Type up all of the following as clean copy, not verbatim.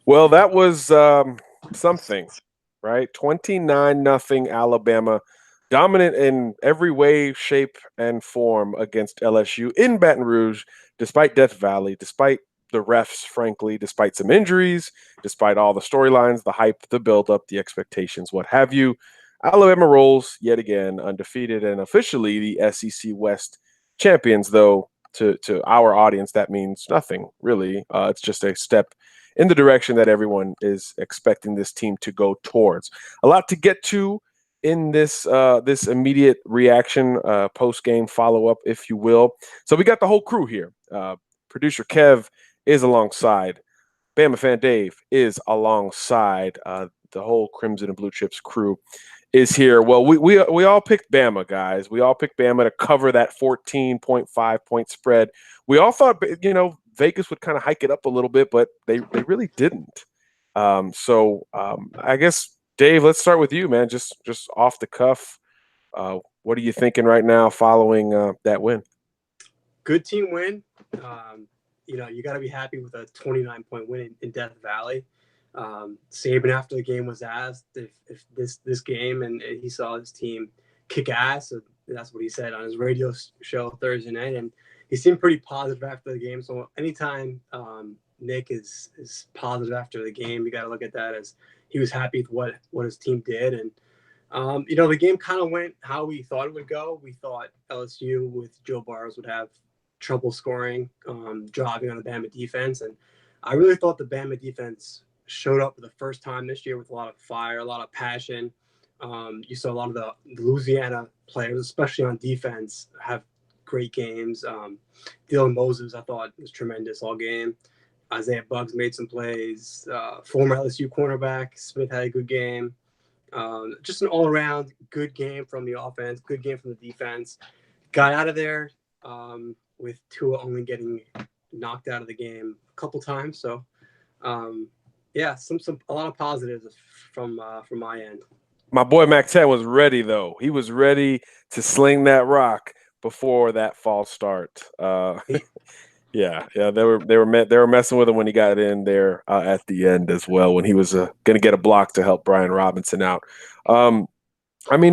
Well, that was something, right? 29-0 Alabama, dominant in every way, shape, and form against LSU in Baton Rouge, despite Death Valley, despite the refs, frankly, despite some injuries, despite all the storylines, the hype, the buildup, the expectations, what have you. Alabama rolls yet again, undefeated and officially the SEC West champions, though to our audience, that means nothing, really. It's just a step in the direction that everyone is expecting this team to go towards. A lot to get to in this immediate reaction, post game follow up, if you will. So we got the whole crew here. Producer Kev is alongside. Bama fan Dave is alongside. The whole Crimson and Blue Chips crew is here. Well, we all picked Bama, guys. We all picked Bama to cover that 14.5 point spread. We all thought, Vegas would kind of hike it up a little bit, but they really didn't. I guess Dave, let's start with you, man. Just off the cuff, what are you thinking right now following that win? Good team win. You got to be happy with a 29-point win in Death Valley. Saban after the game was asked if this game, and he saw his team kick ass. So that's what he said on his radio show Thursday night, and he seemed pretty positive after the game. So anytime Nick is positive after the game, you got to look at that as he was happy with what his team did. And the game kind of went how we thought it would go. We thought LSU with Joe Burrows would have trouble scoring, driving on the Bama defense, and I really thought the Bama defense showed up for the first time this year with a lot of fire, a lot of passion. You saw a lot of the Louisiana players, especially on defense, have great games. Dylan Moses, I thought, was tremendous all game. Isaiah Buggs made some plays. Former LSU cornerback Smith had a good game. Just an all-around good game from the offense, good game from the defense. Got out of there with Tua only getting knocked out of the game a couple times. So, a lot of positives from my end. My boy Mac 10 was ready, though. He was ready to sling that rock before that false start. Yeah, they were messing with him when he got in there at the end as well, when he was going to get a block to help Brian Robinson out. You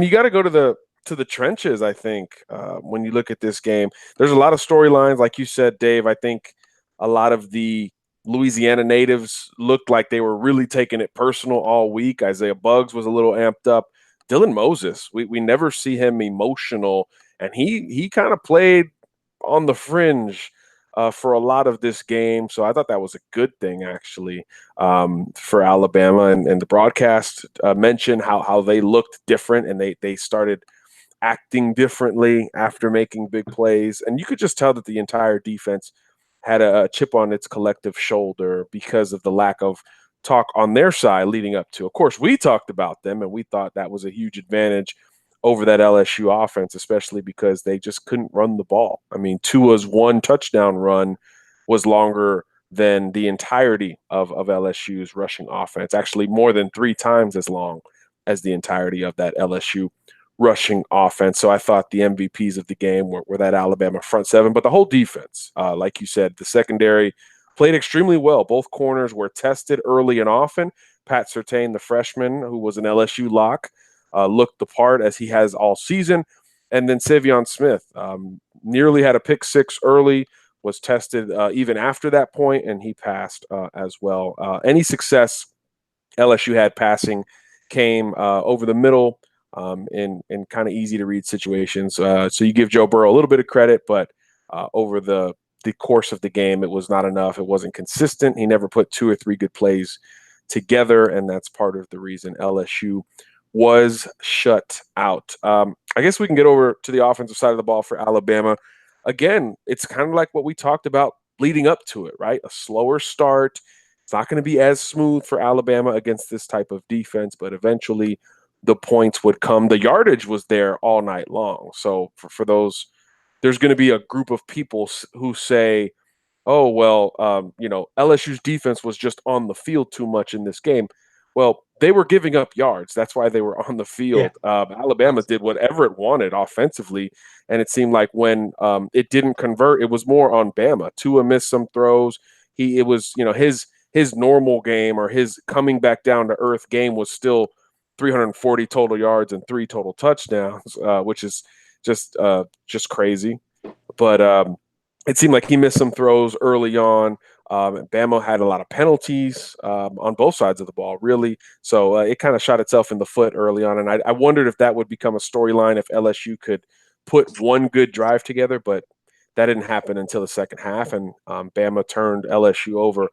got to go to the trenches, I think, when you look at this game. There's a lot of storylines, like you said, Dave. I think a lot of the Louisiana natives looked like they were really taking it personal all week. Isaiah Buggs was a little amped up. Dylan Moses, we never see him emotional, and he kind of played on the fringe for a lot of this game. So I thought that was a good thing, actually, for Alabama. And the broadcast mentioned how they looked different, and they started acting differently after making big plays. And you could just tell that the entire defense had a chip on its collective shoulder because of the lack of talk on their side leading up to. Of course, we talked about them, and we thought that was a huge advantage over that LSU offense, especially because they just couldn't run the ball. I mean, Tua's one touchdown run was longer than the entirety of LSU's rushing offense, actually more than 3 times as long as the entirety of that LSU rushing offense. So I thought the MVPs of the game were that Alabama front seven, but the whole defense, like you said, the secondary played extremely well. Both corners were tested early and often. Pat Surtain, the freshman, who was an LSU lock, looked the part as he has all season. And then Savion Smith nearly had a pick six early, was tested even after that point, and he passed as well. Any success LSU had passing came over the middle in kind of easy to read situations. So you give Joe Burrow a little bit of credit, but over the course of the game, it was not enough. It wasn't consistent. He never put 2 or 3 good plays together, and that's part of the reason LSU was shut out. I guess we can get over to the offensive side of the ball for Alabama. Again, it's kind of like what we talked about leading up to it, right? A slower start. It's not going to be as smooth for Alabama against this type of defense, but eventually the points would come. The yardage was there all night long. So for those, there's going to be a group of people who say, oh, well, LSU's defense was just on the field too much in this game. Well, they were giving up yards. That's why they were on the field. Yeah. Alabama did whatever it wanted offensively, and it seemed like when it didn't convert, it was more on Bama. Tua missed some throws. His his normal game or his coming back down to earth game was still 340 total yards and 3 total touchdowns, which is just crazy. But it seemed like he missed some throws early on. Bama had a lot of penalties on both sides of the ball, really. So it kind of shot itself in the foot early on. And I wondered if that would become a storyline if LSU could put one good drive together, but that didn't happen until the second half. And Bama turned LSU over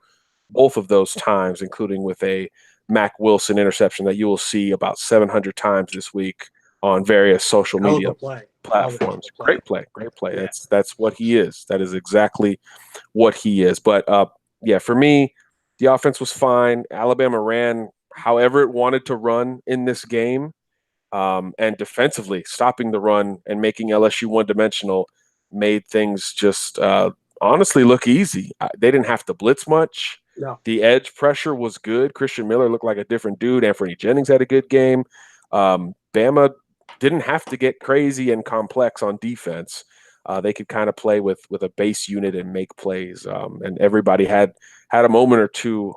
both of those times, including with a Mac Wilson interception that you will see about 700 times this week on various social media platforms. Great play. Yeah. That's what he is. That is exactly what he is. But yeah, for me, the offense was fine. Alabama ran however it wanted to run in this game, and defensively stopping the run and making LSU one-dimensional made things just honestly look easy. They didn't have to blitz much. No. The edge pressure was good. Christian Miller looked like a different dude. Anthony Jennings had a good game. Bama didn't have to get crazy and complex on defense. They could kind of play with a base unit and make plays. And everybody had a moment or two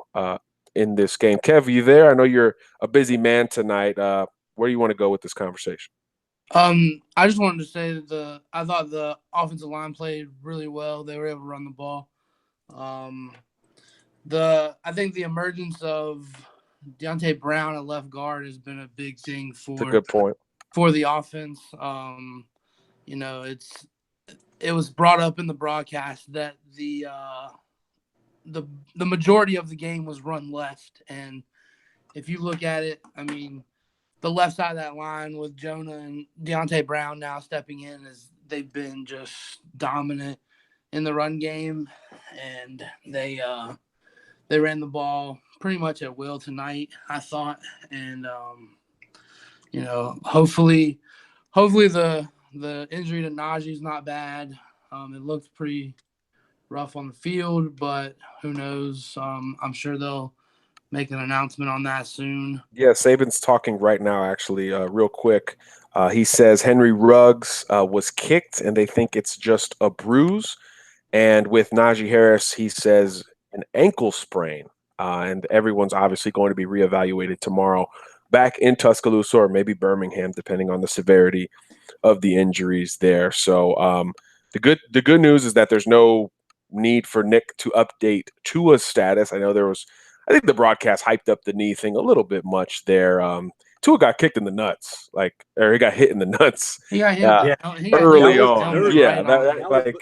in this game. Kev, you there? I know you're a busy man tonight. Where do you want to go with this conversation? I just wanted to say that I thought the offensive line played really well. They were able to run the ball. I think the emergence of Deontay Brown at left guard has been a big thing That's a good point for the offense. It was brought up in the broadcast that the majority of the game was run left, and if you look at it, I mean, the left side of that line with Jonah and Deontay Brown now stepping in, they've been just dominant in the run game, and they ran the ball pretty much at will tonight, I thought. And hopefully the injury to Najee's not bad. It looked pretty rough on the field, but who knows? I'm sure they'll make an announcement on that soon. Yeah, Saban's talking right now, actually, real quick. He says Henry Ruggs was kicked, and they think it's just a bruise. And with Najee Harris, he says an ankle sprain. And everyone's obviously going to be reevaluated tomorrow back in Tuscaloosa or maybe Birmingham, depending on the severity of the injuries there. So the good news is that there's no need for Nick to update Tua's status. I think the broadcast hyped up the knee thing a little bit much there. Tua got kicked in the nuts, or he got hit in the nuts. He got hit early on. Yeah,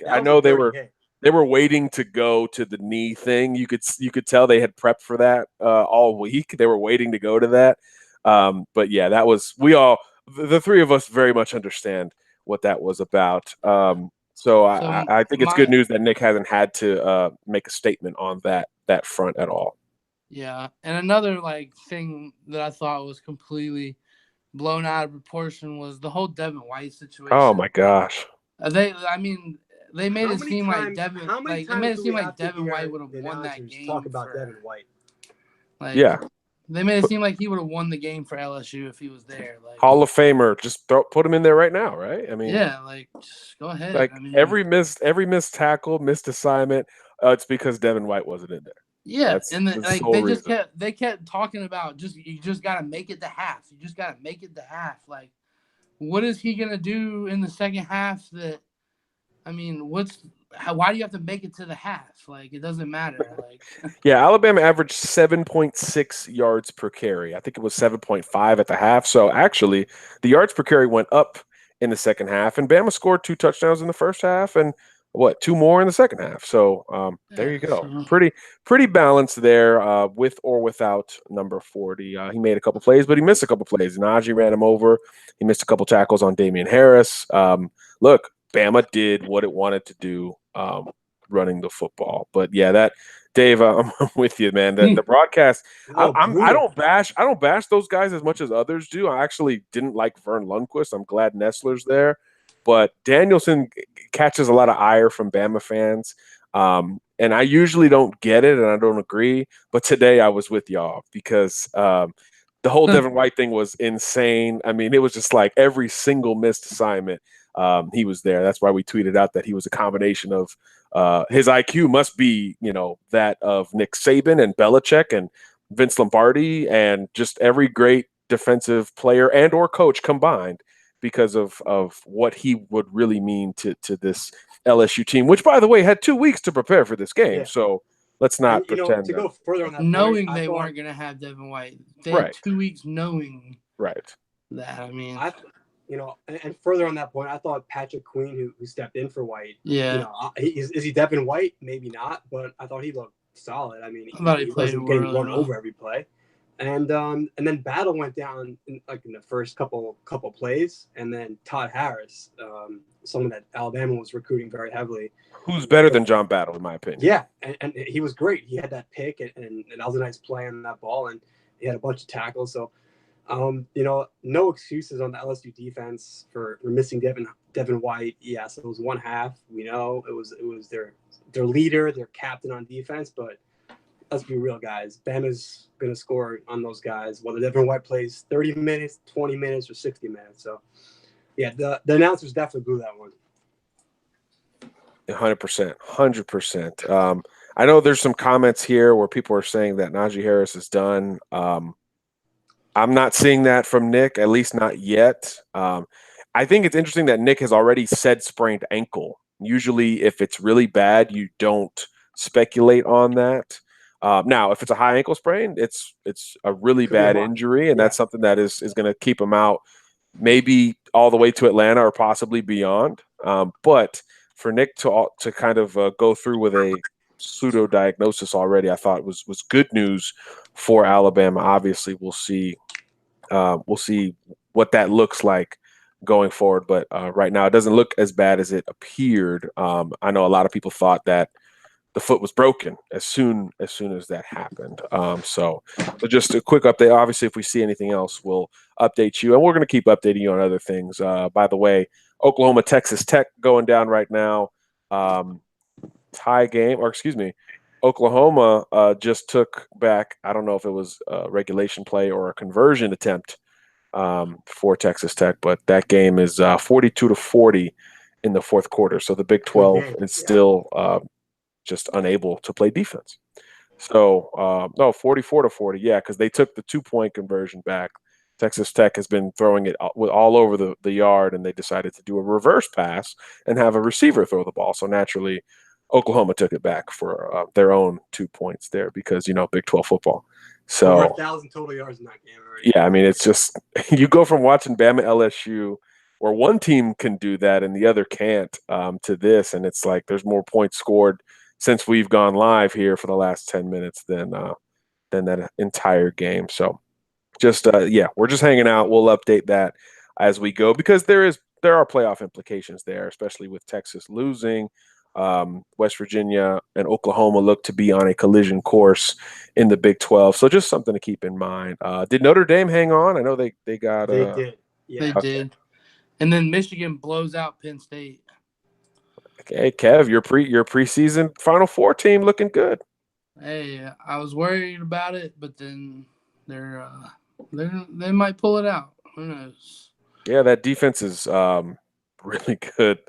I know they were waiting to go to the knee thing. You could tell they had prepped for that all week. They were waiting to go to that. But yeah, that was the three of us very much understand what that was about. So I think it's good news that Nick hasn't had to make a statement on that front at all. Yeah, and another thing that I thought was completely blown out of proportion was the whole Devin White situation. Oh my gosh! They made it seem like Devin White would have won that game. Talk about Devin White. Yeah, they made it seem like he would have won the game for LSU if he was there. Hall of Famer, just put him in there right now, right? I mean, yeah, just go ahead. Every missed tackle, missed assignment, it's because Devin White wasn't in there. Yeah, they kept talking about you just gotta make it to half. You just gotta make it to half. What is he gonna do in the second half? Why do you have to make it to the half? It doesn't matter. Yeah, Alabama averaged 7.6 yards per carry. I think it was 7.5 at the half. So actually, the yards per carry went up in the second half, and Bama scored 2 touchdowns in the first half, and 2 more in the second half. So there you go. Pretty balanced there with or without number 40. He made a couple plays, but he missed a couple plays. Najee ran him over. He missed a couple tackles on Damian Harris. Look, Bama did what it wanted to do running the football. But yeah, Dave, I'm with you, man. The broadcast, I don't bash those guys as much as others do. I actually didn't like Vern Lundquist. I'm glad Nessler's there. But Danielson catches a lot of ire from Bama fans. And I usually don't get it and I don't agree. But today I was with y'all because the whole Devin White thing was insane. I mean, it was just like every single missed assignment he was there. That's why we tweeted out that he was a combination of his IQ must be, that of Nick Saban and Belichick and Vince Lombardi and just every great defensive player and or coach combined because of what he would really mean to this LSU team, which, by the way, had 2 weeks to prepare for this game. Yeah. So let's not And, pretend to go further on that knowing point, they weren't going to have Devin White. They Right. had 2 weeks knowing right. that. I mean, and further on that point, I thought Patrick Queen, who stepped in for White, yeah. Is he Devin White? Maybe not, but I thought he looked solid. I mean, I thought he played wasn't getting really run well. over every play. And then Battle went down in the first couple plays, and then Todd Harris, someone that Alabama was recruiting very heavily. Who's better than John Battle, in my opinion? Yeah, and he was great. He had that pick, and that was a nice play on that ball, and he had a bunch of tackles. So, no excuses on the LSU defense for missing Devin White. Yes, it was one half. We know it was their leader, their captain on defense, but let's be real, guys. Bama's going to score on those guys, whether Devin White plays 30 minutes, 20 minutes, or 60 minutes. So, yeah, the announcers definitely blew that one. 100%. I know there's some comments here where people are saying that Najee Harris is done. I'm not seeing that from Nick, at least not yet. I think it's interesting that Nick has already said sprained ankle. Usually, if it's really bad, you don't speculate on that. Now, if it's a high ankle sprain, it's a really bad injury, and that's something that is going to keep him out maybe all the way to Atlanta or possibly beyond. But for Nick to kind of go through with a pseudo diagnosis already, I thought was good news for Alabama. Obviously, we'll see what that looks like going forward. But right now, it doesn't look as bad as it appeared. I know a lot of people thought that the foot was broken as soon as that happened. So just a quick update. Obviously, if we see anything else, we'll update you, and we're going to keep updating you on other things. By the way, Oklahoma, Texas Tech going down right now. Tie game, or excuse me, Oklahoma just took back. I don't know if it was a regulation play or a conversion attempt for Texas Tech, but that game is 42-40 in the fourth quarter. So the Big 12 is still just unable to play defense. So, no, 44-40, yeah, because they took the 2-point conversion back. Texas Tech has been throwing it all over the yard, and they decided to do a reverse pass and have a receiver throw the ball. So naturally, Oklahoma took it back for their own 2 points there because, Big 12 football. So over 1,000 total yards in that game already. Yeah, I mean, it's just you go from watching Bama LSU where one team can do that and the other can't to this, and it's like there's more points scored since we've gone live here for the last 10 minutes than that entire game. So just we're just hanging out. We'll update that as we go because there are playoff implications there, especially with Texas losing. West Virginia and Oklahoma look to be on a collision course in the Big 12. So just something to keep in mind. Did Notre Dame hang on? I know they got they did. Yeah. They did. And then Michigan blows out Penn State. Okay, Kev, your preseason Final Four team looking good. Hey, I was worried about it, but then they might pull it out. Who knows? Yeah, that defense is really good.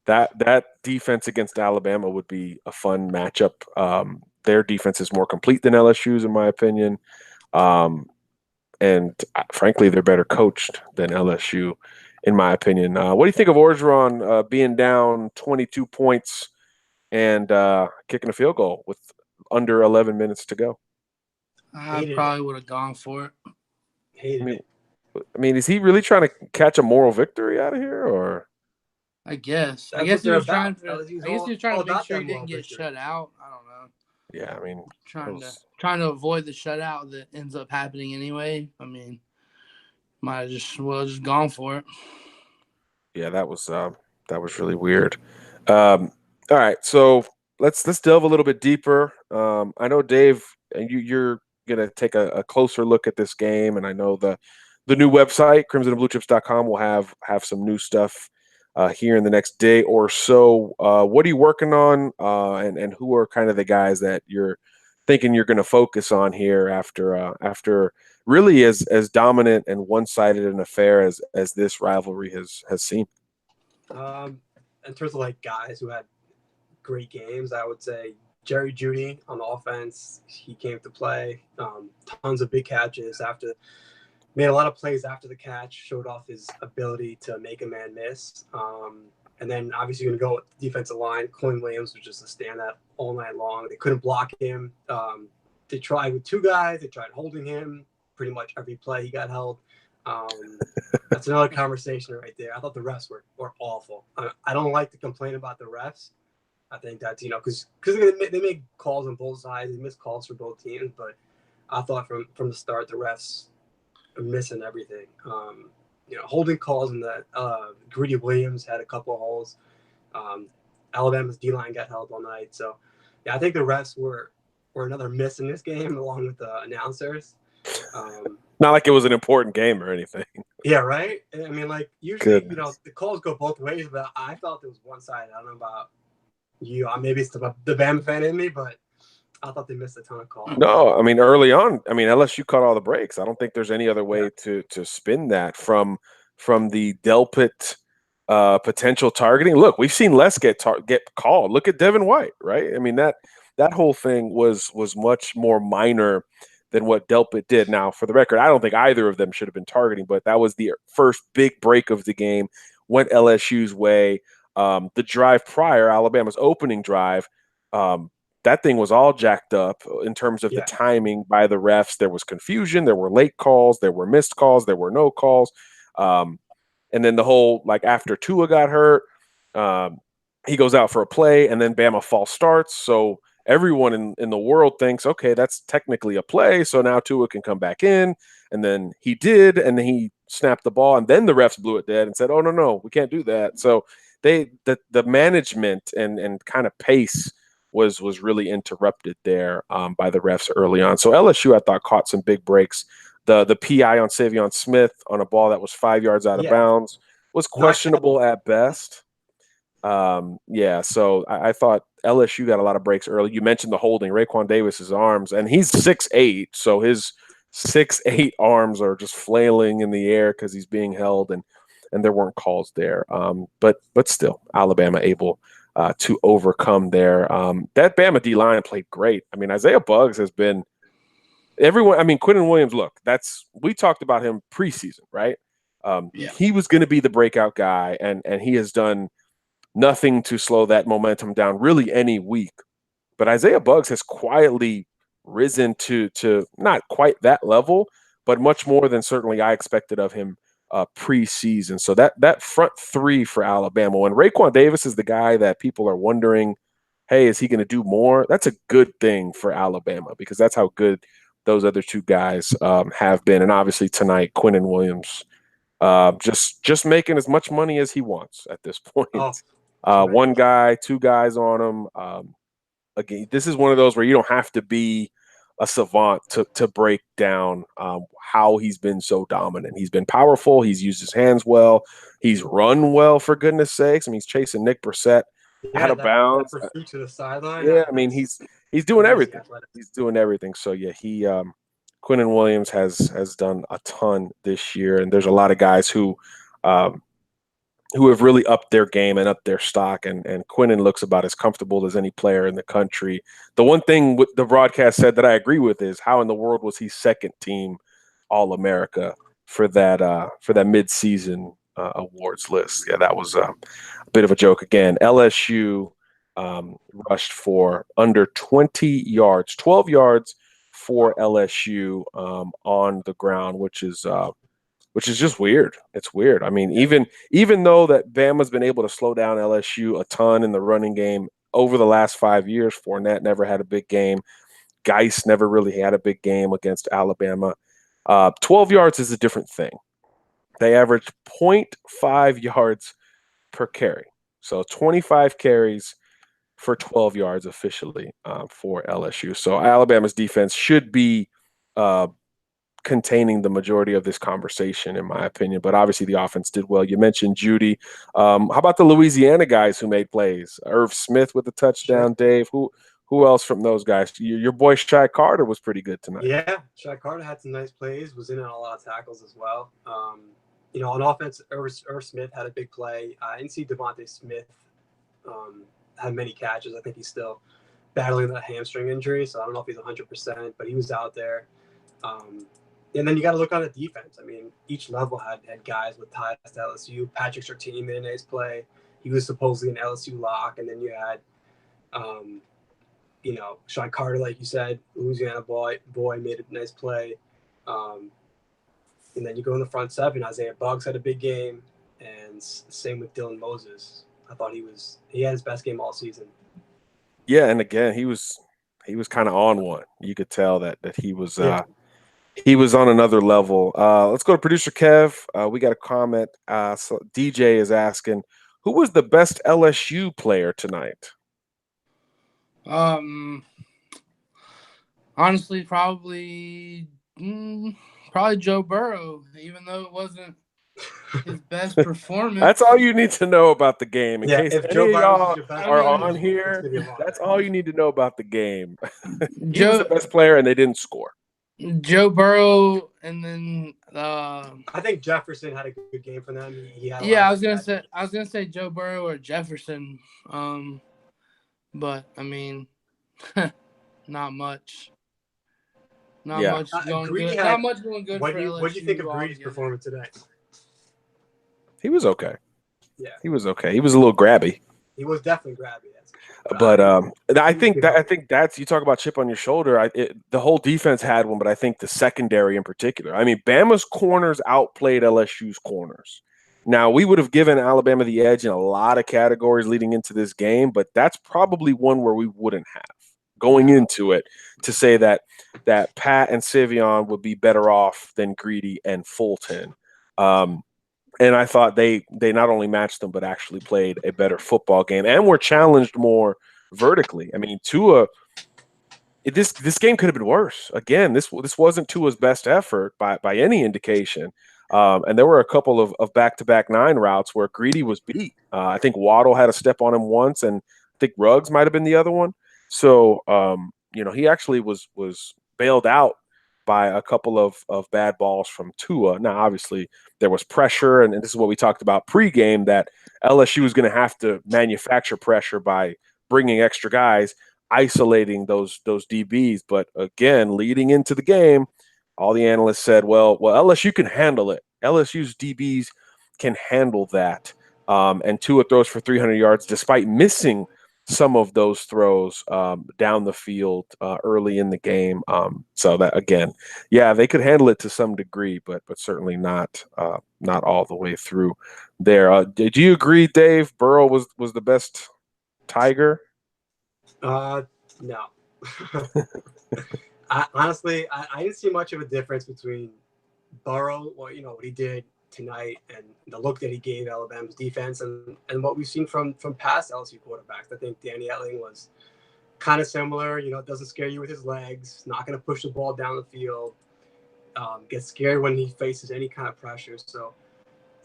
That defense against Alabama would be a fun matchup. Their defense is more complete than LSU's, in my opinion. And frankly, they're better coached than LSU, in my opinion. What do you think of Orgeron being down 22 points and kicking a field goal with under 11 minutes to go? I probably would have gone for it. Hated it. I mean, is he really trying to catch a moral victory out of here, or? I guess. That's I guess what he was they're trying about. to. He's I guess all- he was trying all to make about sure that he didn't moral get victory. shut out. I don't know. Yeah, I mean, Trying to avoid the shutout that ends up happening anyway. I mean, might have just gone for it. Yeah, that was really weird. All right, so let's delve a little bit deeper. I know Dave, and you're gonna take a closer look at this game, and I know the new website crimsonandbluechips.com will have some new stuff here in the next day or so. What are you working on, and who are kind of the guys that you're thinking you're going to focus on here after really as dominant and one-sided an affair as this rivalry has seen? In terms of like guys who had great games, I would say Jerry Jeudy on the offense. He came to play. Tons of big catches made a lot of plays after the catch, showed off his ability to make a man miss. And then obviously you're going to go with the defensive line. Quinn Williams was just a standout all night long. They couldn't block him. They tried with two guys. They tried holding him. Pretty much every play he got held. That's another conversation right there. I thought the refs were awful. I don't like to complain about the refs. I think that's, because they make calls on both sides. They miss calls for both teams. But I thought from the start, the refs are missing everything. Holding calls in that Greedy Williams had a couple of holes. Alabama's D-line got held all night. So, yeah, I think the refs were another miss in this game along with the announcers. Not like it was an important game or anything. Yeah, right? I mean, like, usually, the calls go both ways, but I felt it was one-sided. I don't know about you. Maybe it's the Bama fan in me, but I thought they missed a ton of calls. No, I mean, early on, LSU caught all the breaks. I don't think there's any other way to spin that from the Delpit potential targeting. Look, we've seen Les get called. Look at Devin White, right? I mean, that whole thing was much more minor than what Delpit did. Now, for the record, I don't think either of them should have been targeting, but that was the first big break of the game, went LSU's way. The drive prior, Alabama's opening drive, that thing was all jacked up in terms of the timing by the refs. There was confusion. There were late calls. There were missed calls. There were no calls. And then the whole, like, after Tua got hurt, he goes out for a play, and then Bama false starts. So everyone in the world thinks, okay, that's technically a play. So now Tua can come back in. And then he did, and then he snapped the ball. And then the refs blew it dead and said, oh, no, we can't do that. So the management and kind of pace was really interrupted there by the refs early on. So LSU, I thought, caught some big breaks. The PI on Savion Smith on a ball that was 5 yards out of bounds was questionable at best. So I thought LSU got a lot of breaks early. You mentioned the holding, Raekwon Davis's arms, and he's 6'8", so his 6'8" arms are just flailing in the air because he's being held, and there weren't calls there. But still, Alabama able to overcome there. That Bama D-line played great. I mean, Isaiah Buggs has been everyone. I mean, Quinton Williams, look, we talked about him preseason, right? He was going to be the breakout guy, and he has done nothing to slow that momentum down really any week. But Isaiah Buggs has quietly risen to not quite that level, but much more than certainly I expected of him preseason. So that front three for Alabama, when Raekwon Davis is the guy that people are wondering, hey, is he going to do more? That's a good thing for Alabama because that's how good those other two guys have been. And obviously tonight, Quinton Williams just making as much money as he wants at this point. One guy, two guys on him. Again, this is one of those where you don't have to be a savant to break down how he's been so dominant. He's been powerful. He's used his hands well. He's run well, for goodness sakes. I mean, he's chasing Nick Brissett out of bounds. That pursuit to the sideline. Yeah, I mean, he's doing everything. He's doing everything. So yeah, Quinton Williams has done a ton this year, and there's a lot of guys who have really upped their game and upped their stock, and Quinton looks about as comfortable as any player in the country. The one thing the broadcast said that I agree with is how in the world was he second team All-America for that mid-season awards list? Yeah, that was a bit of a joke. Again, LSU rushed for under 20 yards, 12 yards for LSU on the ground, which is just weird. It's weird. I mean, even though that Bama's been able to slow down LSU a ton in the running game over the last 5 years, Fournette never had a big game. Geis never really had a big game against Alabama. 12 yards is a different thing. They averaged 0.5 yards per carry. So 25 carries for 12 yards officially for LSU. So Alabama's defense should be containing the majority of this conversation, in my opinion. But obviously the offense did well. You mentioned Jeudy. How about the Louisiana guys who made plays? Irv Smith with a touchdown, Dave. Who else from those guys? Your boy Shy Carter was pretty good tonight. Yeah, Shy Carter had some nice plays, was in on a lot of tackles as well. On offense, Irv Smith had a big play. I didn't see Devontae Smith had many catches. I think he's still battling that hamstring injury, so I don't know if he's 100%, but he was out there. And then you got to look on the defense. I mean, each level had guys with ties to LSU. Patrick Surtain made a nice play. He was supposedly an LSU lock. And then you had, Sean Carter, like you said, Louisiana boy made a nice play. And then you go in the front seven. Isaiah Buggs had a big game. And same with Dylan Moses. I thought he had his best game all season. Yeah, and again, he was kind of on one. You could tell that he was he was on another level. Let's go to producer Kev. We got a comment. So DJ is asking, who was the best LSU player tonight? Honestly, probably Joe Burrow, even though it wasn't his best performance. That's all you need to know about the game. In case if any Joe of Burrow y'all are on here, that's all you need to know about the game. He was the best player, and they didn't score. Joe Burrow, and then I think Jefferson had a good game for them. I was gonna say Joe Burrow or Jefferson, but I mean, not much. Not much going good. Not much going good for LSU. What do you think of Greedy's performance today? He was okay. Yeah, he was okay. He was a little grabby. He was definitely grabby. But I think that's, you talk about chip on your shoulder. The whole defense had one, but I think the secondary in particular. I mean, Bama's corners outplayed LSU's corners. Now, we would have given Alabama the edge in a lot of categories leading into this game, but that's probably one where we wouldn't have going into it to say that Pat and Sivion would be better off than Greedy and Fulton. And I thought they not only matched them, but actually played a better football game and were challenged more vertically. I mean, Tua, this game could have been worse. Again, this wasn't Tua's best effort by any indication. And there were a couple of back-to-back 9 routes where Greedy was beat. I think Waddle had a step on him once, and I think Ruggs might have been the other one. So, he actually was bailed out by a couple of bad balls from Tua. Now, obviously, there was pressure, and this is what we talked about pregame, that LSU was going to have to manufacture pressure by bringing extra guys, isolating those DBs. But again, leading into the game, all the analysts said, well, LSU can handle it. LSU's DBs can handle that. And Tua throws for 300 yards despite missing some of those throws down the field early in the game. So that, again, they could handle it to some degree, but certainly not all the way through there. Did you agree, Dave? Burrow was the best Tiger? No. Honestly, I didn't see much of a difference between Burrow, what he did tonight, and the look that he gave Alabama's defense, and what we've seen from past LSU quarterbacks. I think Danny Etling was kind of similar. Doesn't scare you with his legs, not going to push the ball down the field, gets scared when he faces any kind of pressure. So,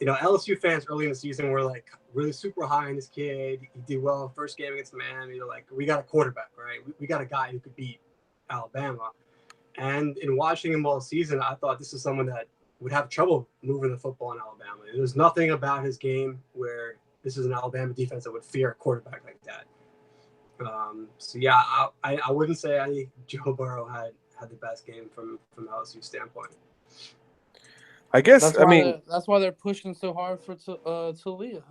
LSU fans early in the season were like really super high on this kid. He did well first game against Miami. Like, we got a quarterback, right? We got a guy who could beat Alabama. And in watching him all season, I thought this is someone that would have trouble moving the football in Alabama. There's nothing about his game where this is an Alabama defense that would fear a quarterback like that. I wouldn't say Joe Burrow had the best game from LSU standpoint. I guess that's why they're pushing so hard for Talia.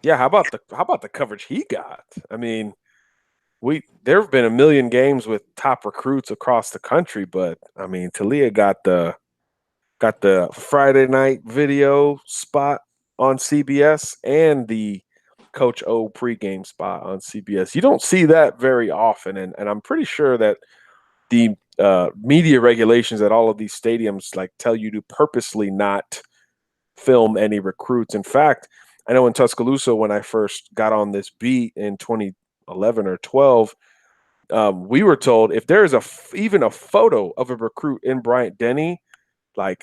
Yeah, how about the coverage he got? I mean, there have been a million games with top recruits across the country, but I mean, Talia got the Friday night video spot on CBS and the Coach O pregame spot on CBS. You don't see that very often, and I'm pretty sure that the media regulations at all of these stadiums tell you to purposely not film any recruits. In fact, I know in Tuscaloosa, when I first got on this beat in 2011 or 12, we were told if there is even a photo of a recruit in Bryant-Denny,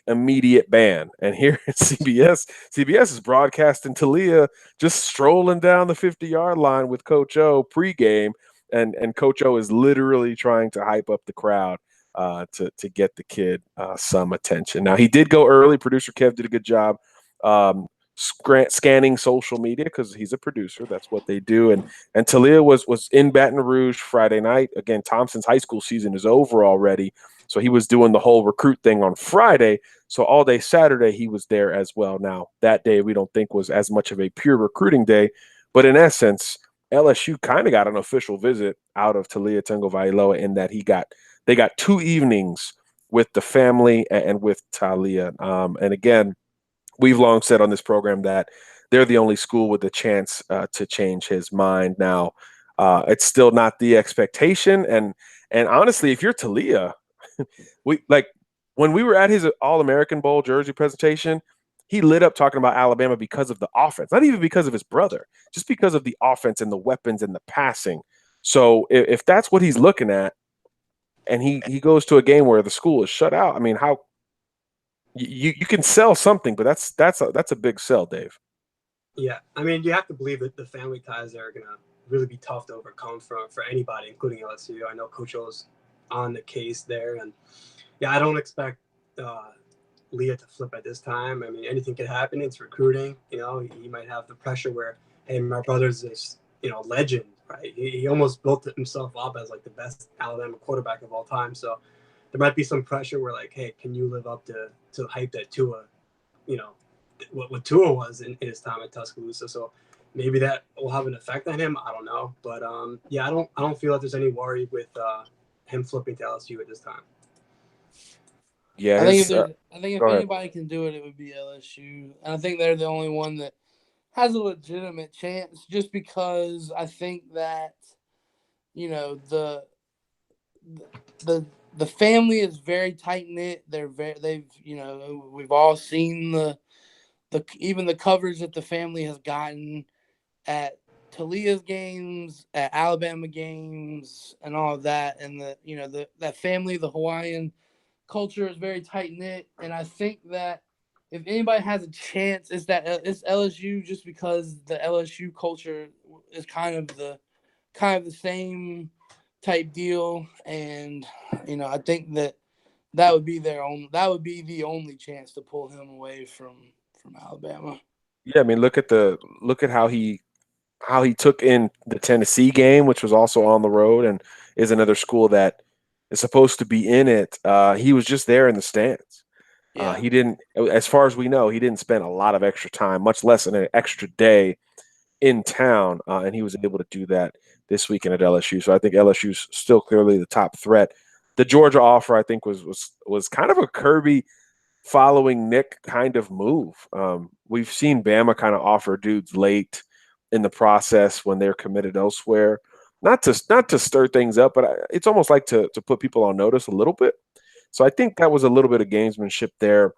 immediate ban. And here at CBS is broadcasting Talia just strolling down the 50-yard line with Coach O pregame, and Coach O is literally trying to hype up the crowd to get the kid some attention. Now, he did go early. Producer Kev did a good job scanning social media because he's a producer. That's what they do. And Talia was in Baton Rouge Friday night. Again, Thompson's high school season is over already. So he was doing the whole recruit thing on Friday. So all day Saturday, he was there as well. Now, that day we don't think was as much of a pure recruiting day. But in essence, LSU kind of got an official visit out of Talia Tagovailoa in that they got 2 evenings with the family and with Talia. And again, we've long said on this program that they're the only school with a chance to change his mind. Now, it's still not the expectation. And honestly, if you're Talia, when we were at his All-American Bowl jersey presentation, he lit up talking about Alabama because of the offense, not even because of his brother, just because of the offense and the weapons and the passing. So if that's what he's looking at, and he goes to a game where the school is shut out, I mean, how you can sell something, but that's a big sell, Dave. Yeah, I mean, you have to believe that the family ties there are gonna really be tough to overcome for anybody, including LSU. I know Coach O's on the case there, and yeah, I don't expect Leah to flip at this time. I mean, anything could happen. It's recruiting. You know, he might have the pressure where, hey, my brother's this, legend, right? He almost built himself up as like the best Alabama quarterback of all time. So there might be some pressure where like, hey, can you live up to the hype that Tua, what Tua was in his time at Tuscaloosa? So maybe that will have an effect on him. I don't know, but yeah, I don't feel like there's any worry with him flipping to LSU at this time. Yeah, I think if go ahead. anybody can do it, it would be LSU. And I think they're the only one that has a legitimate chance, just because I think that the family is very tight knit. We've all seen the even the coverage that the family has gotten at Talia's games, at Alabama games, and all of that. And that family, the Hawaiian culture is very tight knit, and I think that if anybody has a chance, it's LSU, just because the LSU culture is kind of the same type deal, and I think that would be the only chance to pull him away from Alabama. Yeah, I mean, look at how he took in the Tennessee game, which was also on the road and is another school that is supposed to be in it. He was just there in the stands. Yeah. He didn't, as far as we know, he didn't spend a lot of extra time, much less an extra day in town, and he was able to do that this weekend at LSU. So I think LSU's still clearly the top threat. The Georgia offer, I think, was kind of a Kirby following Nick kind of move. We've seen Bama kind of offer dudes late in the process when they're committed elsewhere, not to stir things up, but it's almost like to put people on notice a little bit. So I think that was a little bit of gamesmanship there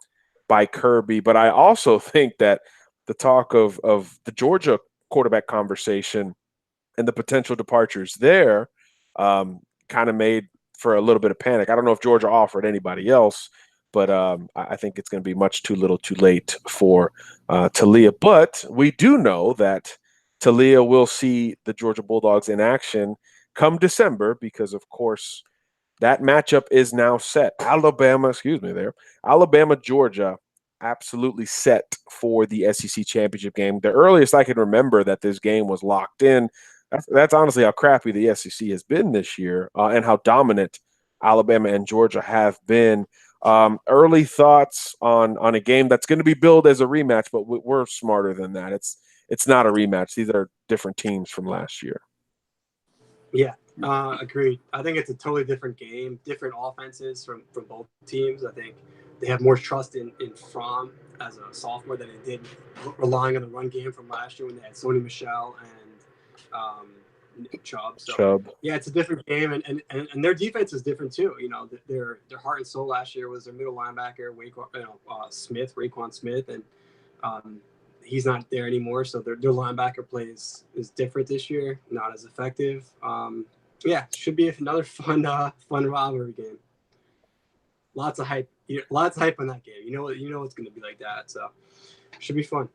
by Kirby. But I also think that the talk of the Georgia quarterback conversation and the potential departures there kind of made for a little bit of panic. I don't know if Georgia offered anybody else, but I think it's going to be much too little too late for Talia. But we do know that Talia will see the Georgia Bulldogs in action come December because, of course, that matchup is now set. Alabama, Georgia, absolutely set for the SEC championship game. The earliest I can remember that this game was locked in. That's honestly how crappy the SEC has been this year, and how dominant Alabama and Georgia have been. Early thoughts on a game that's going to be billed as a rematch, but we're smarter than that. It's not a rematch. These are different teams from last year. Yeah, agreed. I think it's a totally different game, different offenses from both teams. I think they have more trust in Fromm as a sophomore than they did relying on the run game from last year when they had Sony Michel and Nick Chubb. So yeah, it's a different game, and their defense is different too. Their heart and soul last year was their middle linebacker, Raekwon Smith, and he's not there anymore. So their linebacker play is different this year, not as effective. Yeah, should be another fun rivalry game. Lots of hype on that game. You know it's going to be like that. So should be fun.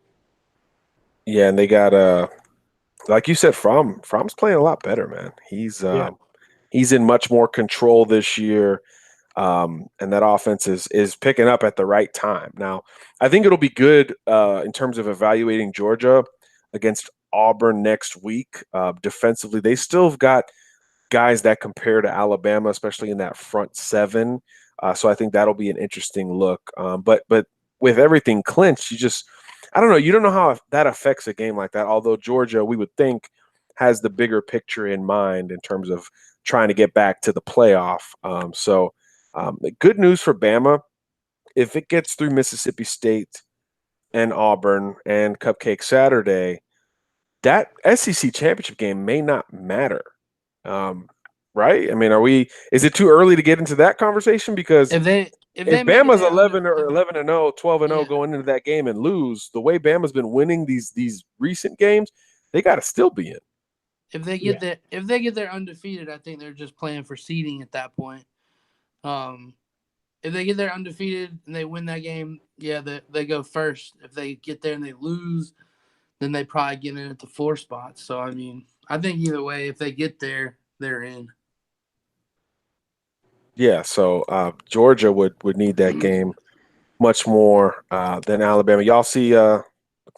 Yeah, and they got like you said, Fromm's playing a lot better, man. He's in much more control this year. And that offense is picking up at the right time. Now, I think it'll be good in terms of evaluating Georgia against Auburn next week. Defensively, they still have got guys that compare to Alabama, especially in that front seven. So I think that'll be an interesting look. But with everything clinched, I don't know. You don't know how that affects a game like that. Although Georgia, we would think, has the bigger picture in mind in terms of trying to get back to the playoff. Good news for Bama. If it gets through Mississippi State and Auburn and Cupcake Saturday, that SEC championship game may not matter. Right? I mean, is it too early to get into that conversation? Because if they make it Bama's there 11 or 11-0, 12-0 Yeah. going into that game and lose, the way Bama's been winning these recent games, they got to still be in. if they get there undefeated, I think they're just playing for seeding at that point. If they get there undefeated and they win that game, yeah, they go first. If they get there and they lose, then they probably get in at the 4 spot. So, I mean, I think either way, if they get there, they're in. Yeah, so Georgia would need that game much more than Alabama. Y'all see the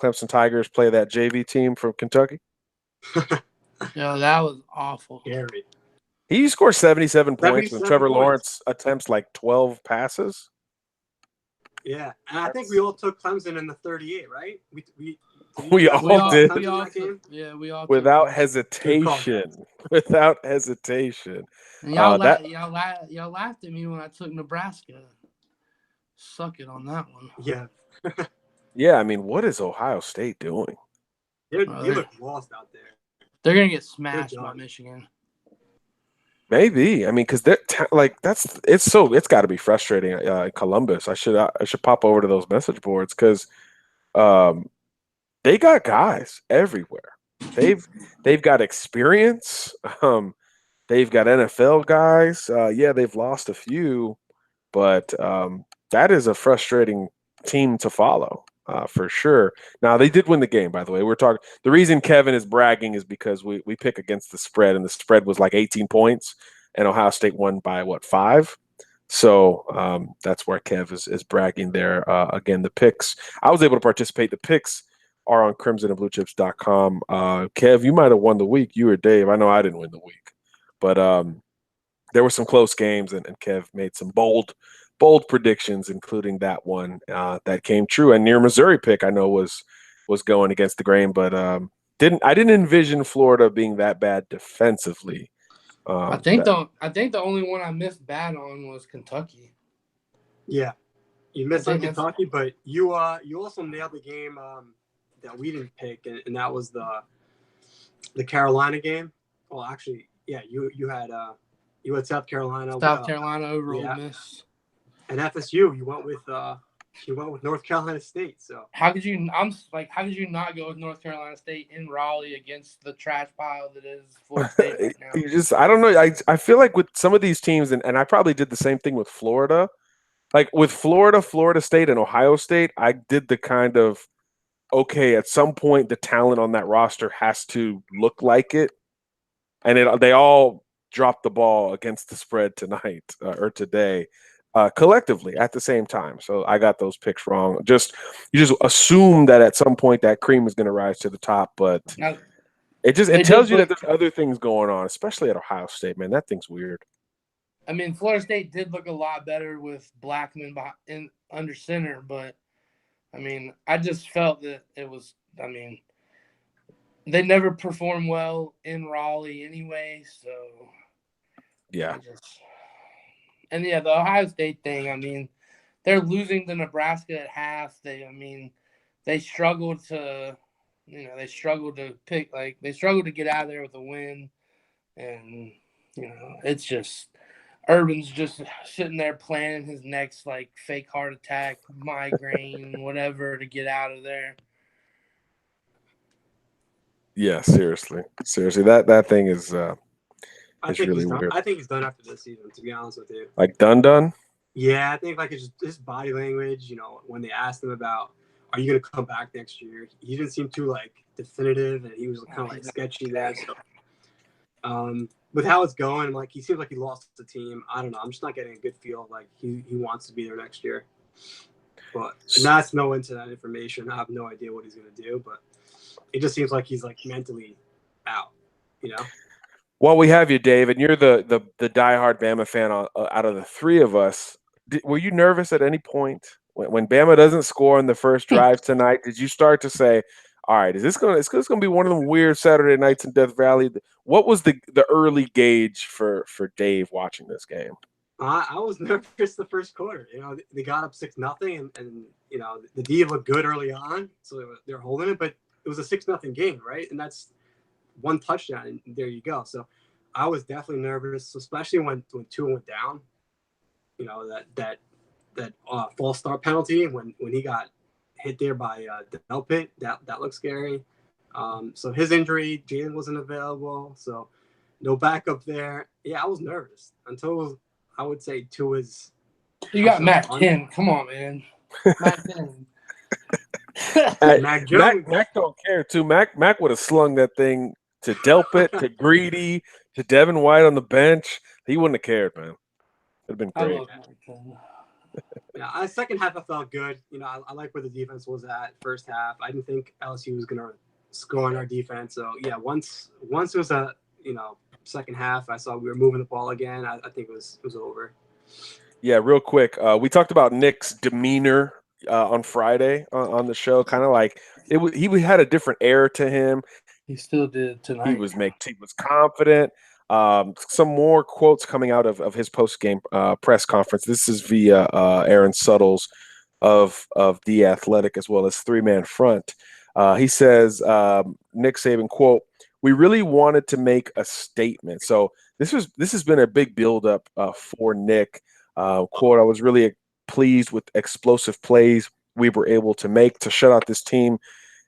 Clemson Tigers play that JV team from Kentucky? Yeah, that was awful. Scary. He scored 77 points when 77 Trevor points. Lawrence attempts like 12 passes. Yeah, and I think we all took Clemson in the 38, right? We all did. We all that game? took, yeah, we all Without took hesitation. Without hesitation. And y'all laughed at me when I took Nebraska. Suck it on that one. Yeah. Yeah, I mean, what is Ohio State doing? They look lost out there. They're gonna get smashed by Michigan. Maybe. I mean, because it's got to be frustrating. Columbus. I should pop over to those message boards because they got guys everywhere. They've got experience. They've got NFL guys. Yeah, they've lost a few, but that is a frustrating team to follow for sure. Now they did win the game, by the way. The reason Kevin is bragging is because we pick against the spread, and the spread was like 18 points, and Ohio State won by 5? So that's where Kev is bragging there. Again, the picks. I was able to participate. The picks are on crimsonandbluechips.com. Kev, you might have won the week. You or Dave. I know I didn't win the week, but there were some close games, and Kev made some bold predictions, including that one that came true. And near Missouri pick, I know was going against the grain, but I didn't envision Florida being that bad defensively. I think the only one I missed bad on was Kentucky. Yeah, you missed on Kentucky, but you also nailed the game that we didn't pick, and that was the Carolina game. Well, actually, yeah, you had South Carolina. South Carolina over Ole Miss. And FSU, you went with North Carolina State. So how could you not go with North Carolina State in Raleigh against the trash pile that is Florida State right now? I don't know. I feel like with some of these teams, and I probably did the same thing with Florida. Like with Florida State, and Ohio State, I did the kind of, okay, at some point the talent on that roster has to look like it. And they all dropped the ball against the spread tonight or today. Collectively at the same time. So I got those picks wrong. You just assume that at some point that cream is going to rise to the top, but it tells you that there's other things going on, especially at Ohio State, man. That thing's weird. I mean, Florida State did look a lot better with Blackman under center, but I mean, I just felt that they never perform well in Raleigh anyway, so yeah. And yeah, the Ohio State thing, I mean, they're losing to Nebraska at half. They struggled to get out of there with a win. And, it's just Urban's just sitting there planning his next fake heart attack, migraine, whatever to get out of there. Yeah, seriously. That thing is I think really weird. I think he's done after this season, to be honest with you. Like done? Yeah, I think it's his body language. When they asked him about, "Are you going to come back next year?" He didn't seem too definitive, and he was kind of sketchy there. So With how it's going, like he seems like he lost the team. I don't know. I'm just not getting a good feel like he wants to be there next year. But that's no into that information. I have no idea what he's gonna do, but it just seems like he's like mentally out, you know. Well, we have you, Dave, and you're the diehard Bama fan out of the three of us. Were you nervous at any point when Bama doesn't score in the first drive tonight? Did you start to say, "All right, is this going? It's going to be one of them weird Saturday nights in Death Valley"? What was the early gauge for Dave watching this game? I was nervous the first quarter. You know, they got up 6-0, and you know the D looked good early on, so they're holding it. But it was a 6-0 game, right? And that's one touchdown, and there you go. So I was definitely nervous, especially when Tua went down. You know that false start penalty when he got hit there by Delpit. That looked scary. So his injury, Jalen wasn't available, so no backup there. Yeah, I was nervous until I would say Tua's. You got Mac 10. Come on, man. Mac 10. Mac Jones. Mac don't care too. Mac would have slung that thing to Delpit, to Greedy, to Devin White on the bench. He wouldn't have cared, man. It'd have been great. I love Mac 10. Yeah, second half I felt good. You know, I like where the defense was at first half. I didn't think LSU was gonna score on our defense. So yeah, once it was a second half, I saw we were moving the ball again. I think it was over. Yeah, real quick. We talked about Nick's demeanor on Friday on the show. Kind of like he had a different air to him. He still did tonight. He was confident. Some more quotes coming out of his post-game press conference. This is via Aaron Suttles of The Athletic, as well as three-man front. He says, Nick Saban, quote, "We really wanted to make a statement." So this has been a big buildup for Nick. Quote, "I was really pleased with explosive plays we were able to make to shut out this team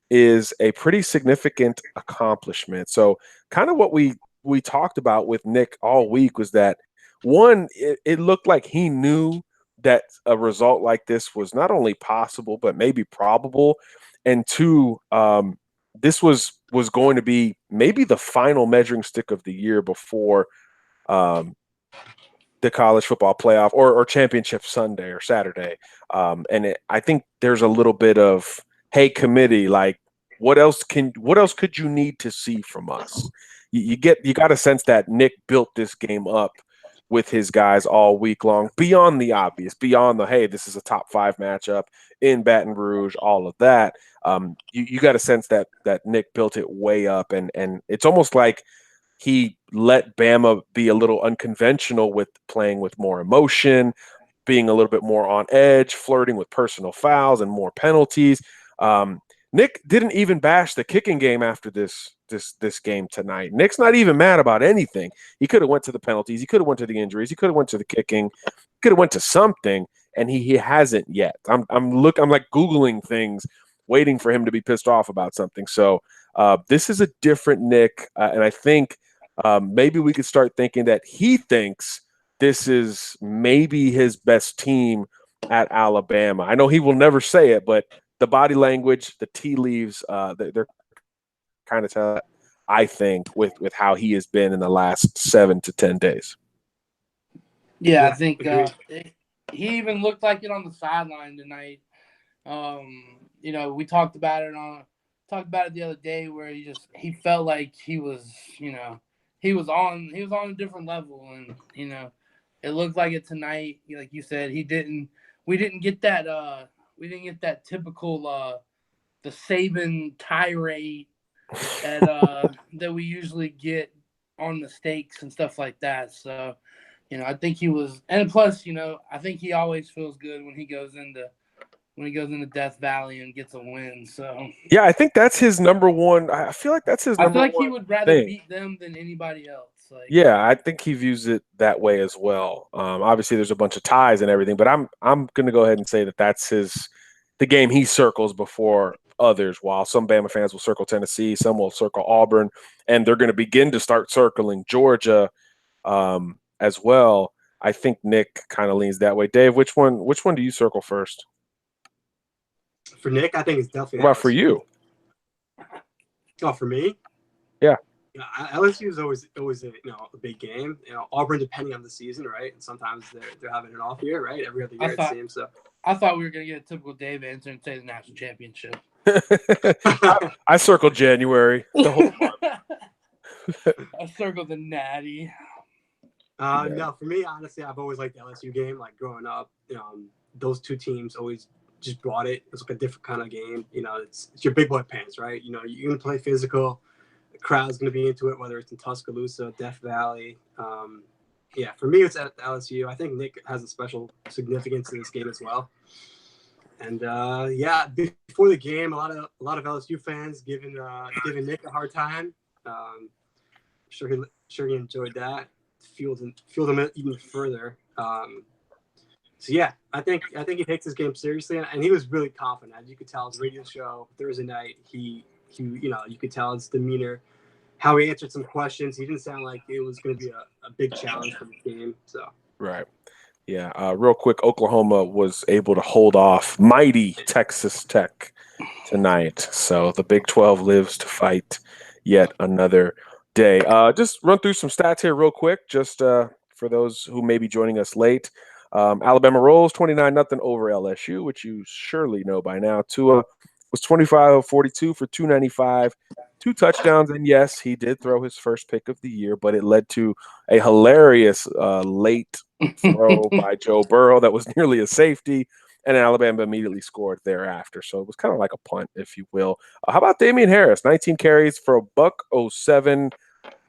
is a pretty significant accomplishment." So kind of what we talked about with Nick all week was that, one, it looked like he knew that a result like this was not only possible, but maybe probable. And two, this was going to be maybe the final measuring stick of the year before the college football playoff or championship Sunday or Saturday. I think there's a little bit of, hey, committee, like, what else could you need to see from us? You got a sense that Nick built this game up with his guys all week long, beyond the obvious, beyond the, hey, this is a top 5 matchup in Baton Rouge, all of that. You got a sense that Nick built it way up, and it's almost like he let Bama be a little unconventional with playing with more emotion, being a little bit more on edge, flirting with personal fouls and more penalties. Nick didn't even bash the kicking game after this game tonight. Nick's not even mad about anything. He could have went to the penalties. He could have went to the injuries. He could have went to the kicking. Could have went to something, and he hasn't yet. I'm like Googling things, waiting for him to be pissed off about something. So this is a different Nick, and I think maybe we could start thinking that he thinks this is maybe his best team at Alabama. I know he will never say it, but the body language, the tea leaves, they're kind of telling, I think, with how he has been in the last 7 to 10 days. Yeah, I think he even looked like it on the sideline tonight. We talked about it the other day, where he felt like he was on a different level, and it looked like it tonight. Like you said, we didn't get that typical the Saban tirade that we usually get on mistakes and stuff like that. So, I think he was, and plus, I think he always feels good when he goes into Death Valley and gets a win. So yeah, I think that's his number one. I feel like that's his number one. I feel like he would rather beat them than anybody else. Yeah, I think he views it that way as well. Obviously, there's a bunch of ties and everything, but I'm going to go ahead and say that that's the game he circles before others. While some Bama fans will circle Tennessee, some will circle Auburn, and they're going to begin to start circling Georgia as well. I think Nick kind of leans that way. Dave, which one do you circle first? For Nick, I think it's definitely. What about for you? Oh, for me? Yeah. Yeah, LSU is always a, a big game. Auburn, depending on the season, right? And sometimes they're having an off year, right? Every other year it seems. So I thought we were gonna get a typical Dave answer and say the national championship. I circled January the whole month. I circled the natty. No, for me, honestly, I've always liked the LSU game. Like growing up, those two teams always just brought it. It's like a different kind of game. It's your big boy pants, right? You're gonna play physical. The crowd's gonna be into it, whether it's in Tuscaloosa, Death Valley. Yeah, for me, it's at LSU. I think Nick has a special significance in this game as well. And yeah, before the game, a lot of LSU fans giving Nick a hard time. Sure he enjoyed that. Fueled him even further. So yeah, I think he takes this game seriously, and he was really confident. As you could tell, his radio show Thursday night, he you could tell his demeanor, how he answered some questions. He didn't sound like it was going to be a big challenge for the game. So right. Yeah, real quick, Oklahoma was able to hold off mighty Texas Tech tonight. So the Big 12 lives to fight yet another day. Just run through some stats here real quick, just for those who may be joining us late. Alabama rolls 29-0 over LSU, which you surely know by now. Tua was 25 of 42 for 295, 2 touchdowns, and yes, he did throw his first pick of the year, but it led to a hilarious late throw by Joe Burrow that was nearly a safety, and Alabama immediately scored thereafter. So it was kind of like a punt, if you will. How about Damian Harris? 19 carries for $107